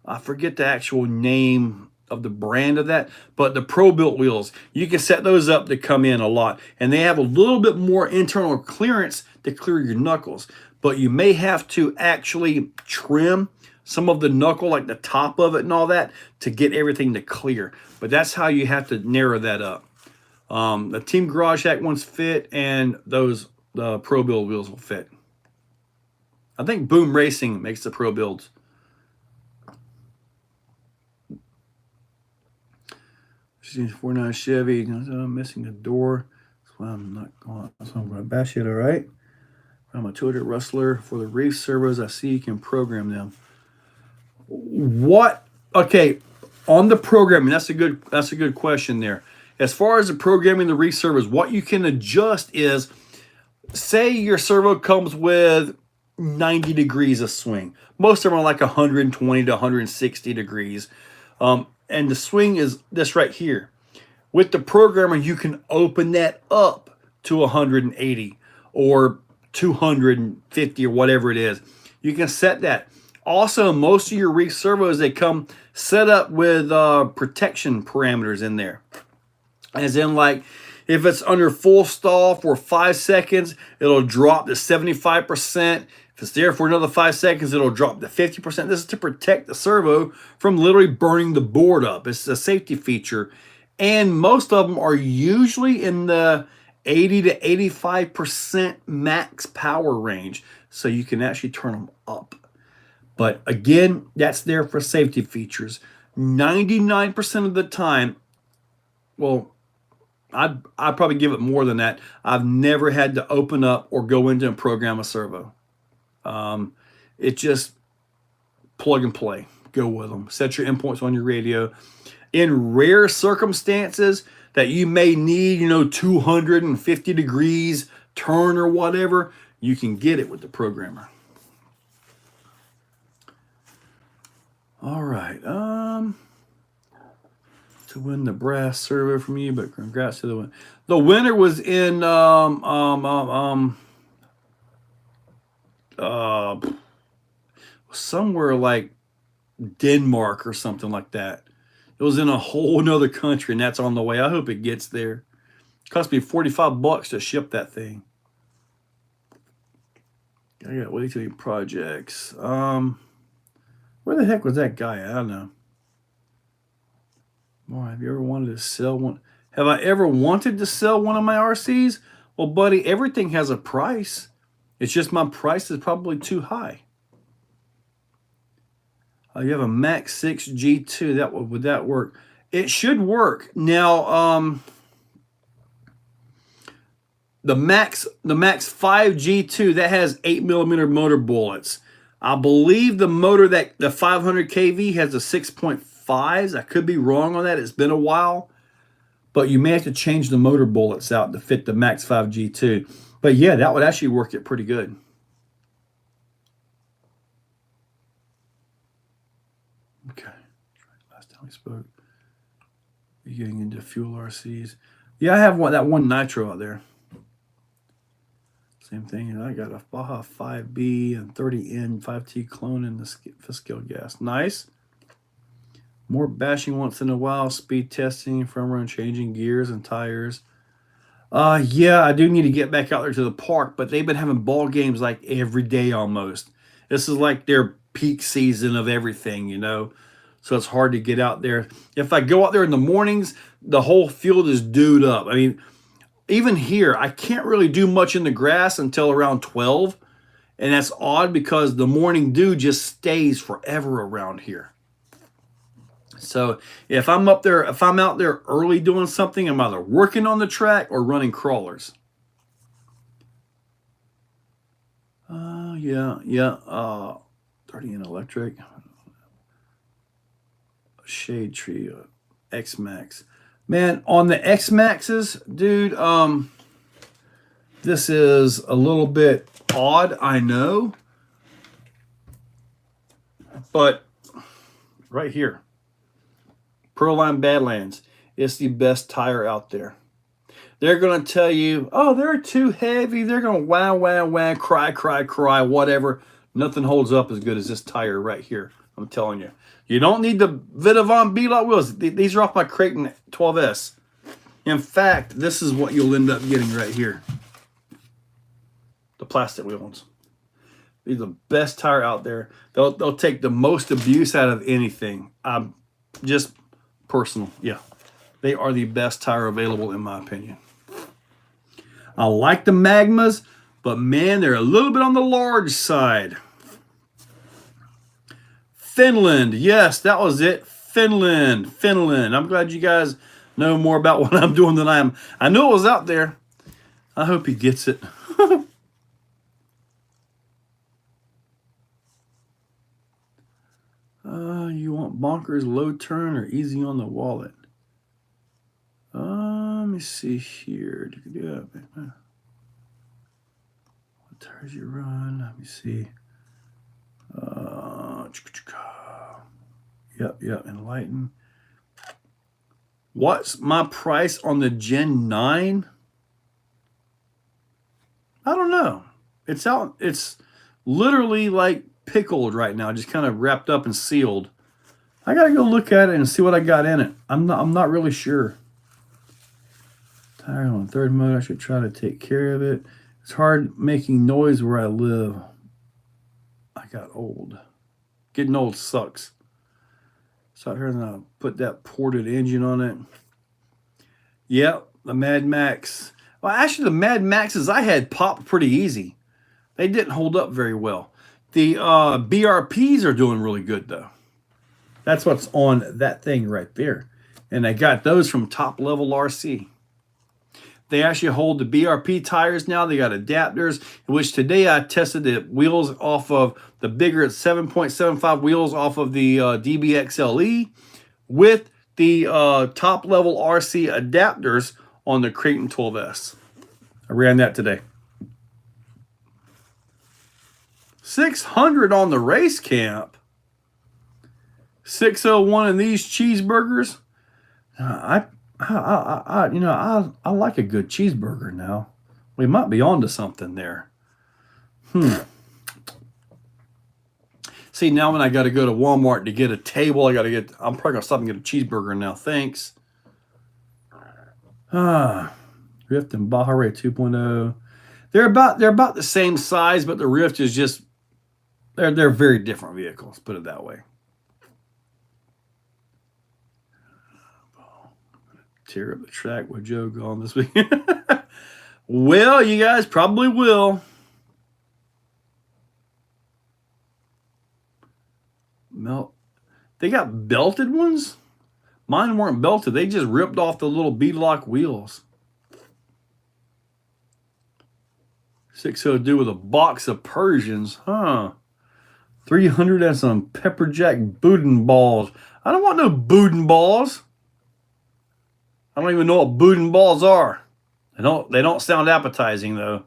I forget the actual name of the brand of that, but the Pro Built wheels, you can set those up to come in a lot. And they have a little bit more internal clearance to clear your knuckles. But you may have to actually trim some of the knuckle, like the top of it and all that, to get everything to clear. But that's how you have to narrow that up. The Team Garage Hack ones fit, and the Pro Build wheels will fit. I think Boom Racing makes the Pro Builds. She's 49 Chevy. I'm missing a door. That's why I'm not going. So I'm going to bash it. All right. I'm a 200 Rustler for the reef servos. I see you can program them. What? Okay, on the programming, that's a good question there. As far as the programming the reef servos, what you can adjust is, say your servo comes with 90 degrees of swing. Most of them are like 120 to 160 degrees. And the swing is this right here. With the programmer, you can open that up to 180 or 250 or whatever it is. You can set that. Also, most of your reef servos, they come set up with protection parameters in there. As in, like, If it's under full stall for 5 seconds, it'll drop to 75%. If it's there for another 5 seconds, it'll drop to 50%. This is to protect the servo from literally burning the board up. It's a safety feature. And most of them are usually in the 80 to 85% max power range. So you can actually turn them up. But again, that's there for safety features. 99% of the time, well, I'd probably give it more than that. I've never had to open up or go into and program a servo. It just plug and play. Go with them. Set your endpoints on your radio. In rare circumstances that you may need, 250 degrees turn or whatever, you can get it with the programmer. All right. To win the brass servo from you, but congrats to the winner. The winner was in somewhere like Denmark or something like that. It was in a whole nother country, and that's on the way. I hope it gets there. It cost me $45 to ship that thing. I got way too many projects. Where the heck was that guy? I don't know. Boy, have you ever wanted to sell one? Have I ever wanted to sell one of my RCs? Well, buddy, everything has a price. It's just my price is probably too high. You have a Max 6 G2. Would that work? It should work. Now, the Max 5 G2 that has 8mm motor bullets. I believe the motor the 500 kV has a 6.5s. I could be wrong on that. It's been a while, but you may have to change the motor bullets out to fit the Max 5 G2. But yeah, that would actually work it pretty good. Okay. Last time we spoke, you're getting into fuel RCs. Yeah, I have that one nitro out there. Same thing. I got a Baja 5B and 30N 5T clone in the Fiskill gas. Nice. More bashing once in a while. Speed testing, firmware and changing gears and tires. Yeah, I do need to get back out there to the park, but they've been having ball games like every day almost. This is like their peak season of everything, So it's hard to get out there. If I go out there in the mornings, the whole field is dewed up. I mean, even here, I can't really do much in the grass until around 12. And that's odd because the morning dew just stays forever around here. So if I'm out there early doing something, I'm either working on the track or running crawlers. Yeah. 30 in electric. Shade tree, X-Max. Man, on the X-Maxes, dude, this is a little bit odd, I know. But right here, Proline Badlands, it's the best tire out there. They're going to tell you, oh, they're too heavy. They're going to wah, cry, whatever. Nothing holds up as good as this tire right here. I'm telling you. You don't need the Vitavon B-Lot wheels. These are off my Creighton 12S. In fact, this is what you'll end up getting right here. The plastic wheels. These are the best tire out there. They'll take the most abuse out of anything. Just personal. Yeah. They are the best tire available in my opinion. I like the Magmas, but man, they're a little bit on the large side. Finland. Yes, that was it. Finland. I'm glad you guys know more about what I'm doing than I am. I knew it was out there. I hope he gets it. You want bonkers, low turn, or easy on the wallet? Let me see here. What tires you run? Let me see. Yep, Enlighten. What's my price on the Gen 9? I don't know. It's out. It's literally like pickled right now, just kind of wrapped up and sealed. I gotta go look at it and see what I got in it. I'm not really sure. Tire on third mode. I should try to take care of it. It's hard making noise where I live. I got old. Getting old sucks. So here, and I'll put that ported engine on it. Yep, the Mad Max. Well, actually, the Mad Maxes I had popped pretty easy. They didn't hold up very well. The BRPs are doing really good, though. That's what's on that thing right there. And I got those from Top Level RC. They actually hold the BRP tires now. They got adapters, which today I tested the wheels off of the bigger 7.75 wheels off of the DBXLE with the Top Level RC adapters on the Creighton 12S. I ran that today. 600 on the race camp. 601 in these cheeseburgers. I like a good cheeseburger now. We might be onto something there. See, now when I got to go to Walmart to get a table, I'm probably gonna stop and get a cheeseburger now. Thanks. Rift and Baja Ray 2.0. They're about the same size, but the Rift is just they're very different vehicles. Put it that way. Tear up the track with Joe gone this week. Well, you guys probably will. They got belted ones? Mine weren't belted. They just ripped off the little beadlock wheels. 602 with a box of Persians. 300 and some pepper jack boudin balls. I don't want no boudin balls. I don't even know what boudin balls are. They don't sound appetizing though.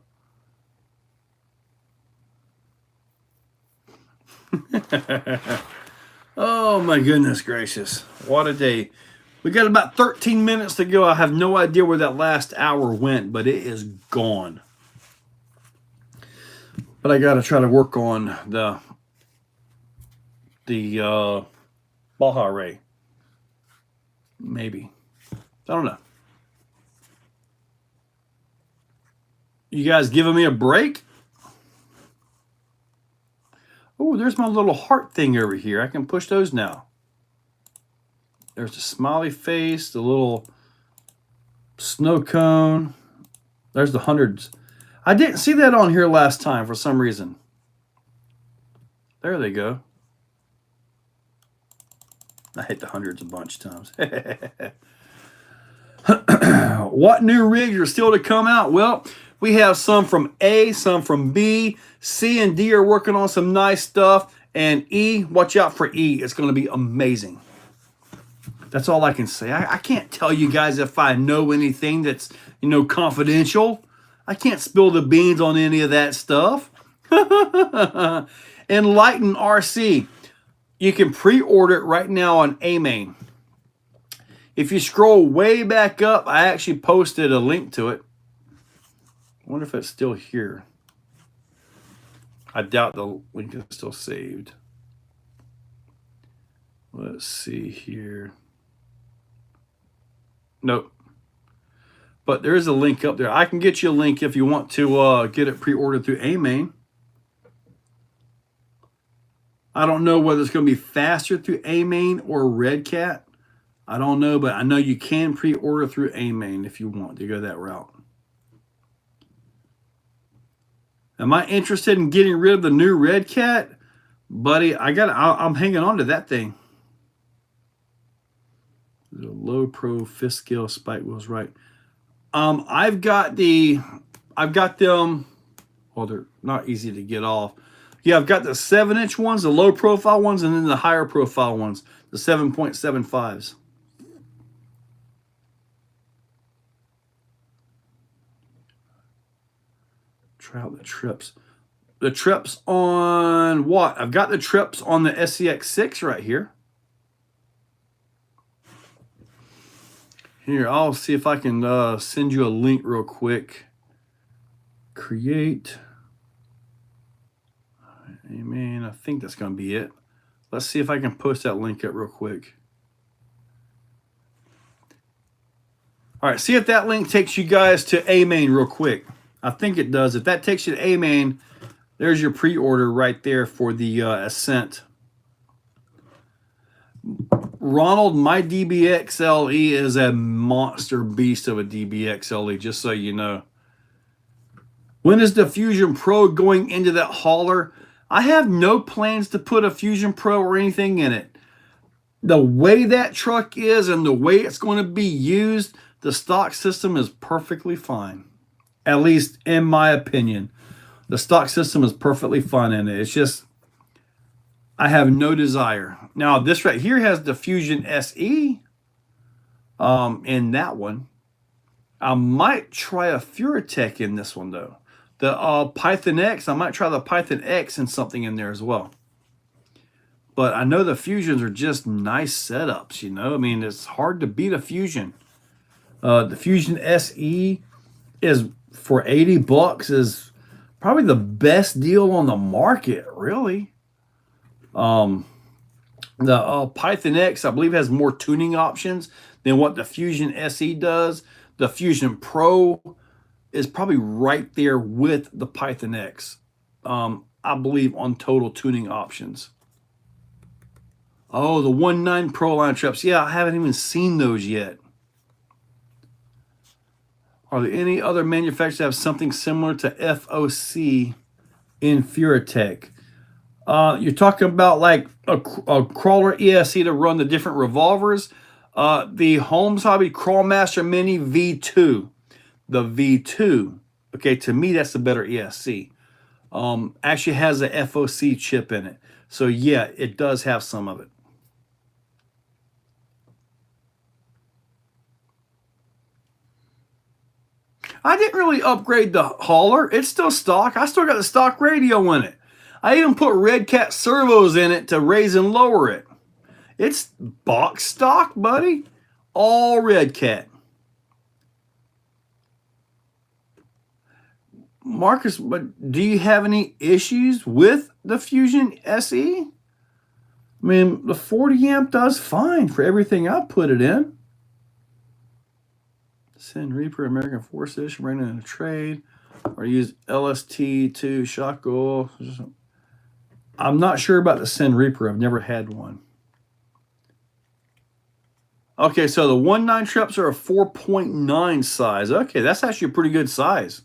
Oh my goodness gracious. What a day. We got about 13 minutes to go. I have no idea where that last hour went, but it is gone. But I got to try to work on the Baja Ray. Maybe. I don't know. You guys giving me a break? Oh, there's my little heart thing over here. I can push those now. There's the smiley face, the little snow cone. There's the hundreds. I didn't see that on here last time for some reason. There they go. I hit the hundreds a bunch of times. What new rigs are still to come out? Well, we have some from A, some from B. C and D are working on some nice stuff. And E, watch out for E. It's going to be amazing. That's all I can say. I can't tell you guys if I know anything that's, confidential. I can't spill the beans on any of that stuff. Enlighten RC. You can pre-order it right now on A-Main. If you scroll way back up, I actually posted a link to it. I wonder if it's still here. I doubt the link is still saved. Let's see here. Nope. But there is a link up there. I can get you a link if you want to get it pre-ordered through A-Main. I don't know whether it's going to be faster through A-Main or Red Cat. I don't know, but I know you can pre-order through A-Main if you want to go that route. Am I interested in getting rid of the new Red Cat? Buddy, I'm hanging on to that thing. The low pro fifth scale spike wheels, right? I've got them. Well, they're not easy to get off. Yeah, I've got the 7-inch ones, the low profile ones, and then the higher profile ones, the 7.75s. Try out the trips. The trips on what? I've got the trips on the SCX6 right here. Here, I'll see if I can send you a link real quick. Create. Amen. I think that's going to be it. Let's see if I can post that link up real quick. All right, see if that link takes you guys to A-Main real quick. I think it does. If that takes you to A-Main, there's your pre-order right there for the Ascent. Ronald, my DBXLE is a monster beast of a DBXLE, just so you know. When is the Fusion Pro going into that hauler? I have no plans to put a Fusion Pro or anything in it. The way that truck is and the way it's going to be used, the stock system is perfectly fine. At least in my opinion. The stock system is perfectly fine in it. It's just, I have no desire. Now, this right here has the Fusion SE in that one. I might try a Furatech in this one, though. The Python X, I might try the Python X and something in there as well. But I know the Fusions are just nice setups, you know. I mean, it's hard to beat a Fusion. The Fusion SE is for 80 bucks is probably the best deal on the market, really. The Python X, I believe, has more tuning options than what the Fusion SE does. The Fusion Pro is probably right there with the Python X, I believe, on total tuning options. Oh, the 1.9 Pro line traps. Yeah, I haven't even seen those yet. Are there any other manufacturers that have something similar to FOC in Furatech? You're talking about like a crawler ESC to run the different revolvers. The Holmes Hobby Crawlmaster Mini V2. The V2, okay, to me that's the better ESC. Actually has a FOC chip in it. So yeah, it does have some of it. I didn't really upgrade the hauler. It's still stock. I still got the stock radio in it. I even put Red Cat servos in it to raise and lower it. It's box stock, buddy. All Red Cat. Marcus, but do you have any issues with the Fusion SE? I mean, the 40 amp does fine for everything I put it in. Send Reaper, American Forces, running in a trade, or use LST2 shock oil. I'm not sure about the Send Reaper. I've never had one. Okay, so the 1.9 traps are a 4.9 size. Okay, that's actually a pretty good size.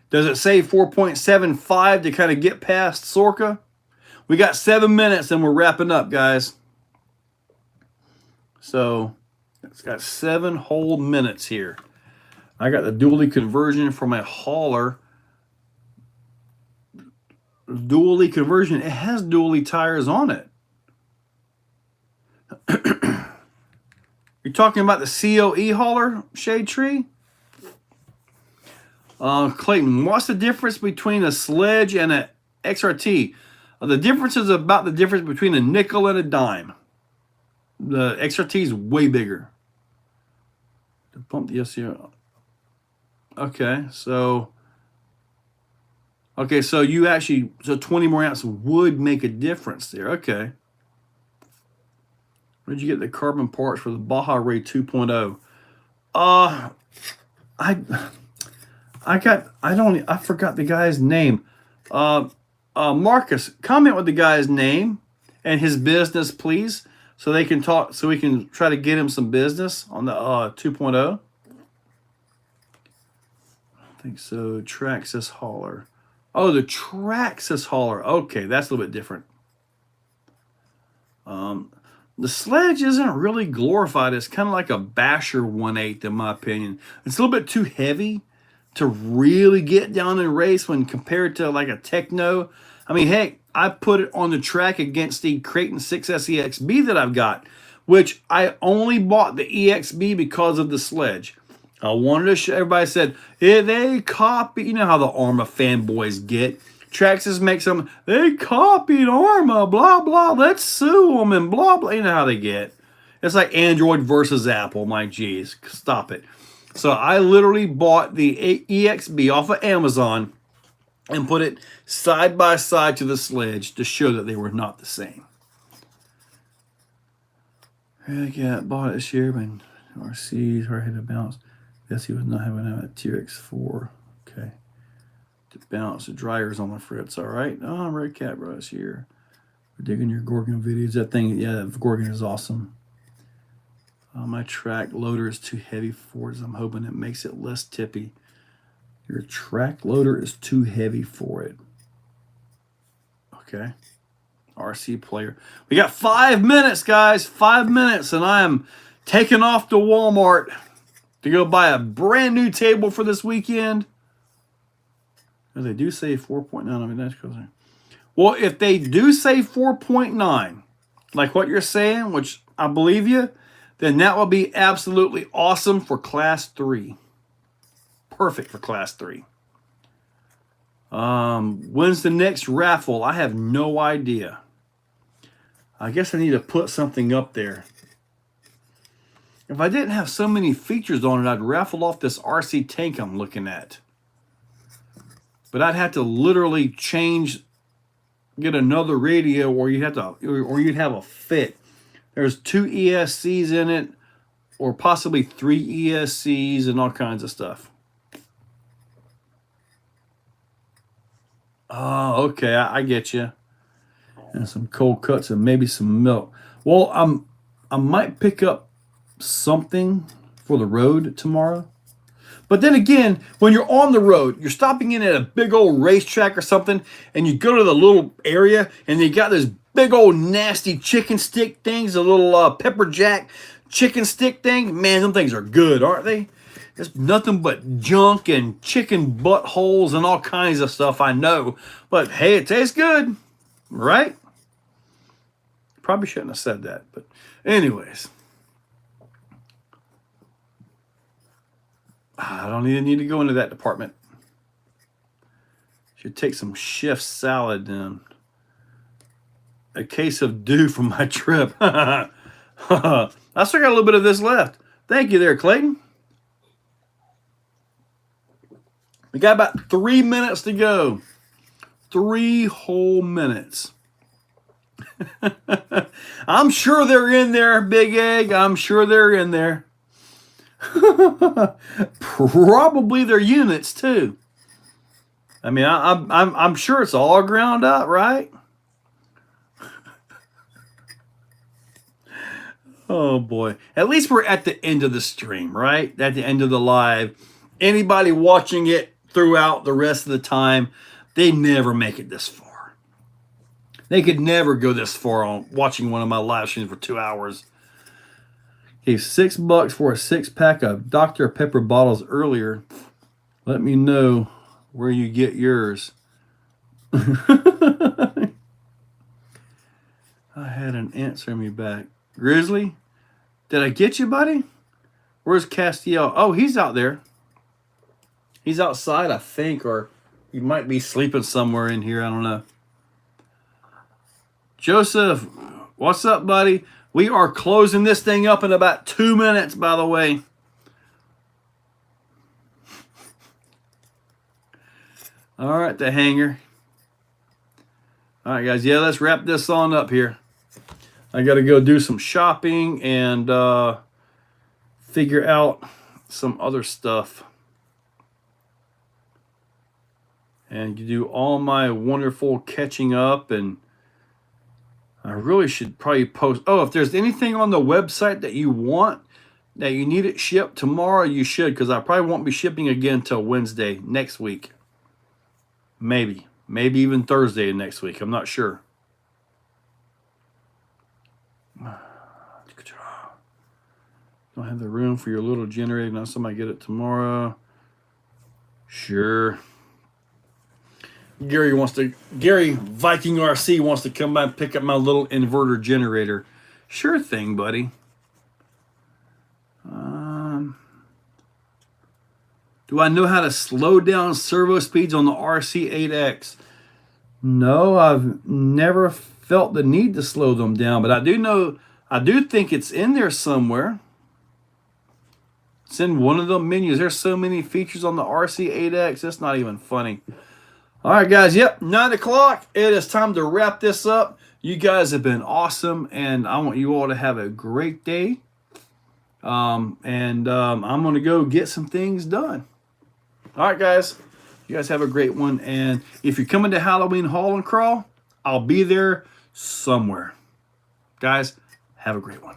Does it say 4.75 to kind of get past Sorka? We got 7 minutes and we're wrapping up, guys. So it's got 7 whole minutes here. I got the dually conversion for my hauler. Dually conversion. It has dually tires on it. You're talking about the COE hauler, Shade Tree? Clayton, what's the difference between a sledge and an XRT? The difference is about the difference between a nickel and a dime. The XRT is way bigger. To pump the SCR. Okay, so you actually, so 20 more amps would make a difference there. Okay. Where did you get the carbon parts for the Baja Ray 2.0? I forgot the guy's name. Marcus, comment with the guy's name and his business, please, so they can talk, so we can try to get him some business on the 2.0. I think so. Traxxas hauler. Oh, the Traxxas hauler. Okay, that's a little bit different. The sledge isn't really glorified. It's kind of like a Basher 1/8 in my opinion. It's a little bit too heavy to really get down and race when compared to like a Techno. I mean, heck, I put it on the track against the Creighton 6S EXB that I've got, which I only bought the EXB because of the sledge. I wanted to show, everybody said, yeah, they copy, you know how the Arma fanboys get. Traxxas makes them, they copied Arma, blah, blah, let's sue them and blah, blah. You know how they get. It's like Android versus Apple, my geez, stop it. So I literally bought the EXB off of Amazon and put it side by side to the sledge to show that they were not the same. Yeah, bought it this year, but RC's hard-hit to bounce. Yes, he was not having a TRX4. Okay. To bounce. The dryer's on the fritz. All right. Oh, Red Cat Brush here. We're digging your Gorgon videos. That thing, yeah, Gorgon is awesome. My track loader is too heavy for it. I'm hoping it makes it less tippy. Your track loader is too heavy for it. Okay. RC player. We got 5 minutes, guys. 5 minutes, and I am taking off to Walmart to go buy a brand new table for this weekend. They do say 4.9. I mean, that's crazy. Well, if they do say 4.9, like what you're saying, which I believe you, then that will be absolutely awesome for Class 3. Perfect for Class 3. When's the next raffle? I have no idea. I guess I need to put something up there. If I didn't have so many features on it, I'd raffle off this RC tank I'm looking at. But I'd have to literally get another radio, or you'd have a fit. There's 2 ESCs in it, or possibly 3 ESCs and all kinds of stuff. Oh, okay, I get you. And some cold cuts and maybe some milk. Well, I might pick up something for the road tomorrow. But then again, when you're on the road, you're stopping in at a big old racetrack or something, and you go to the little area, and they got this big old nasty chicken stick things, a little pepper jack chicken stick thing. Man, them things are good, aren't they? It's nothing but junk and chicken buttholes and all kinds of stuff, I know. But hey, it tastes good, right? Probably shouldn't have said that, but anyways. I don't even need to go into that department. Should take some chef salad and a case of dew from my trip. I still got a little bit of this left. Thank you there, Clayton. We got about 3 minutes to go. 3 whole minutes. I'm sure they're in there, Big Egg. I'm sure they're in there. Probably their units too. I mean, I'm sure it's all ground up, right? Oh boy. At least we're at the end of the stream, right? At the end of the live. Anybody watching it throughout the rest of the time, they never make it this far. They could never go this far on watching one of my live streams for 2 hours. Gave $6 for a 6-pack of Dr. Pepper bottles earlier. Let me know where you get yours. I had an answer me back. Grizzly, did I get you, buddy? Where's Castiel? Oh, he's out there. He's outside, I think, or he might be sleeping somewhere in here. I don't know. Joseph, what's up, buddy? We are closing this thing up in about 2 minutes, by the way. All right, the hanger. All right, guys. Yeah, let's wrap this on up here. I got to go do some shopping and figure out some other stuff. And do all my wonderful catching up, and I really should probably post. Oh, if there's anything on the website that you want, that you need it shipped tomorrow, you should, because I probably won't be shipping again until Wednesday next week. Maybe even Thursday next week. I'm not sure. Don't have the room for your little generator. Now somebody get it tomorrow. Sure. Gary Viking RC wants to come by and pick up my little inverter generator. Sure thing, buddy. Do I know how to slow down servo speeds on the RC8X? No, I've never felt the need to slow them down, but I do think it's in there somewhere. It's in one of the menus. There's so many features on the RC8X. It's not even funny. All right, guys. Yep, 9 o'clock. It is time to wrap this up. You guys have been awesome, and I want you all to have a great day. I'm going to go get some things done. All right, guys. You guys have a great one. And if you're coming to Halloween Haul and Crawl, I'll be there somewhere. Guys, have a great one.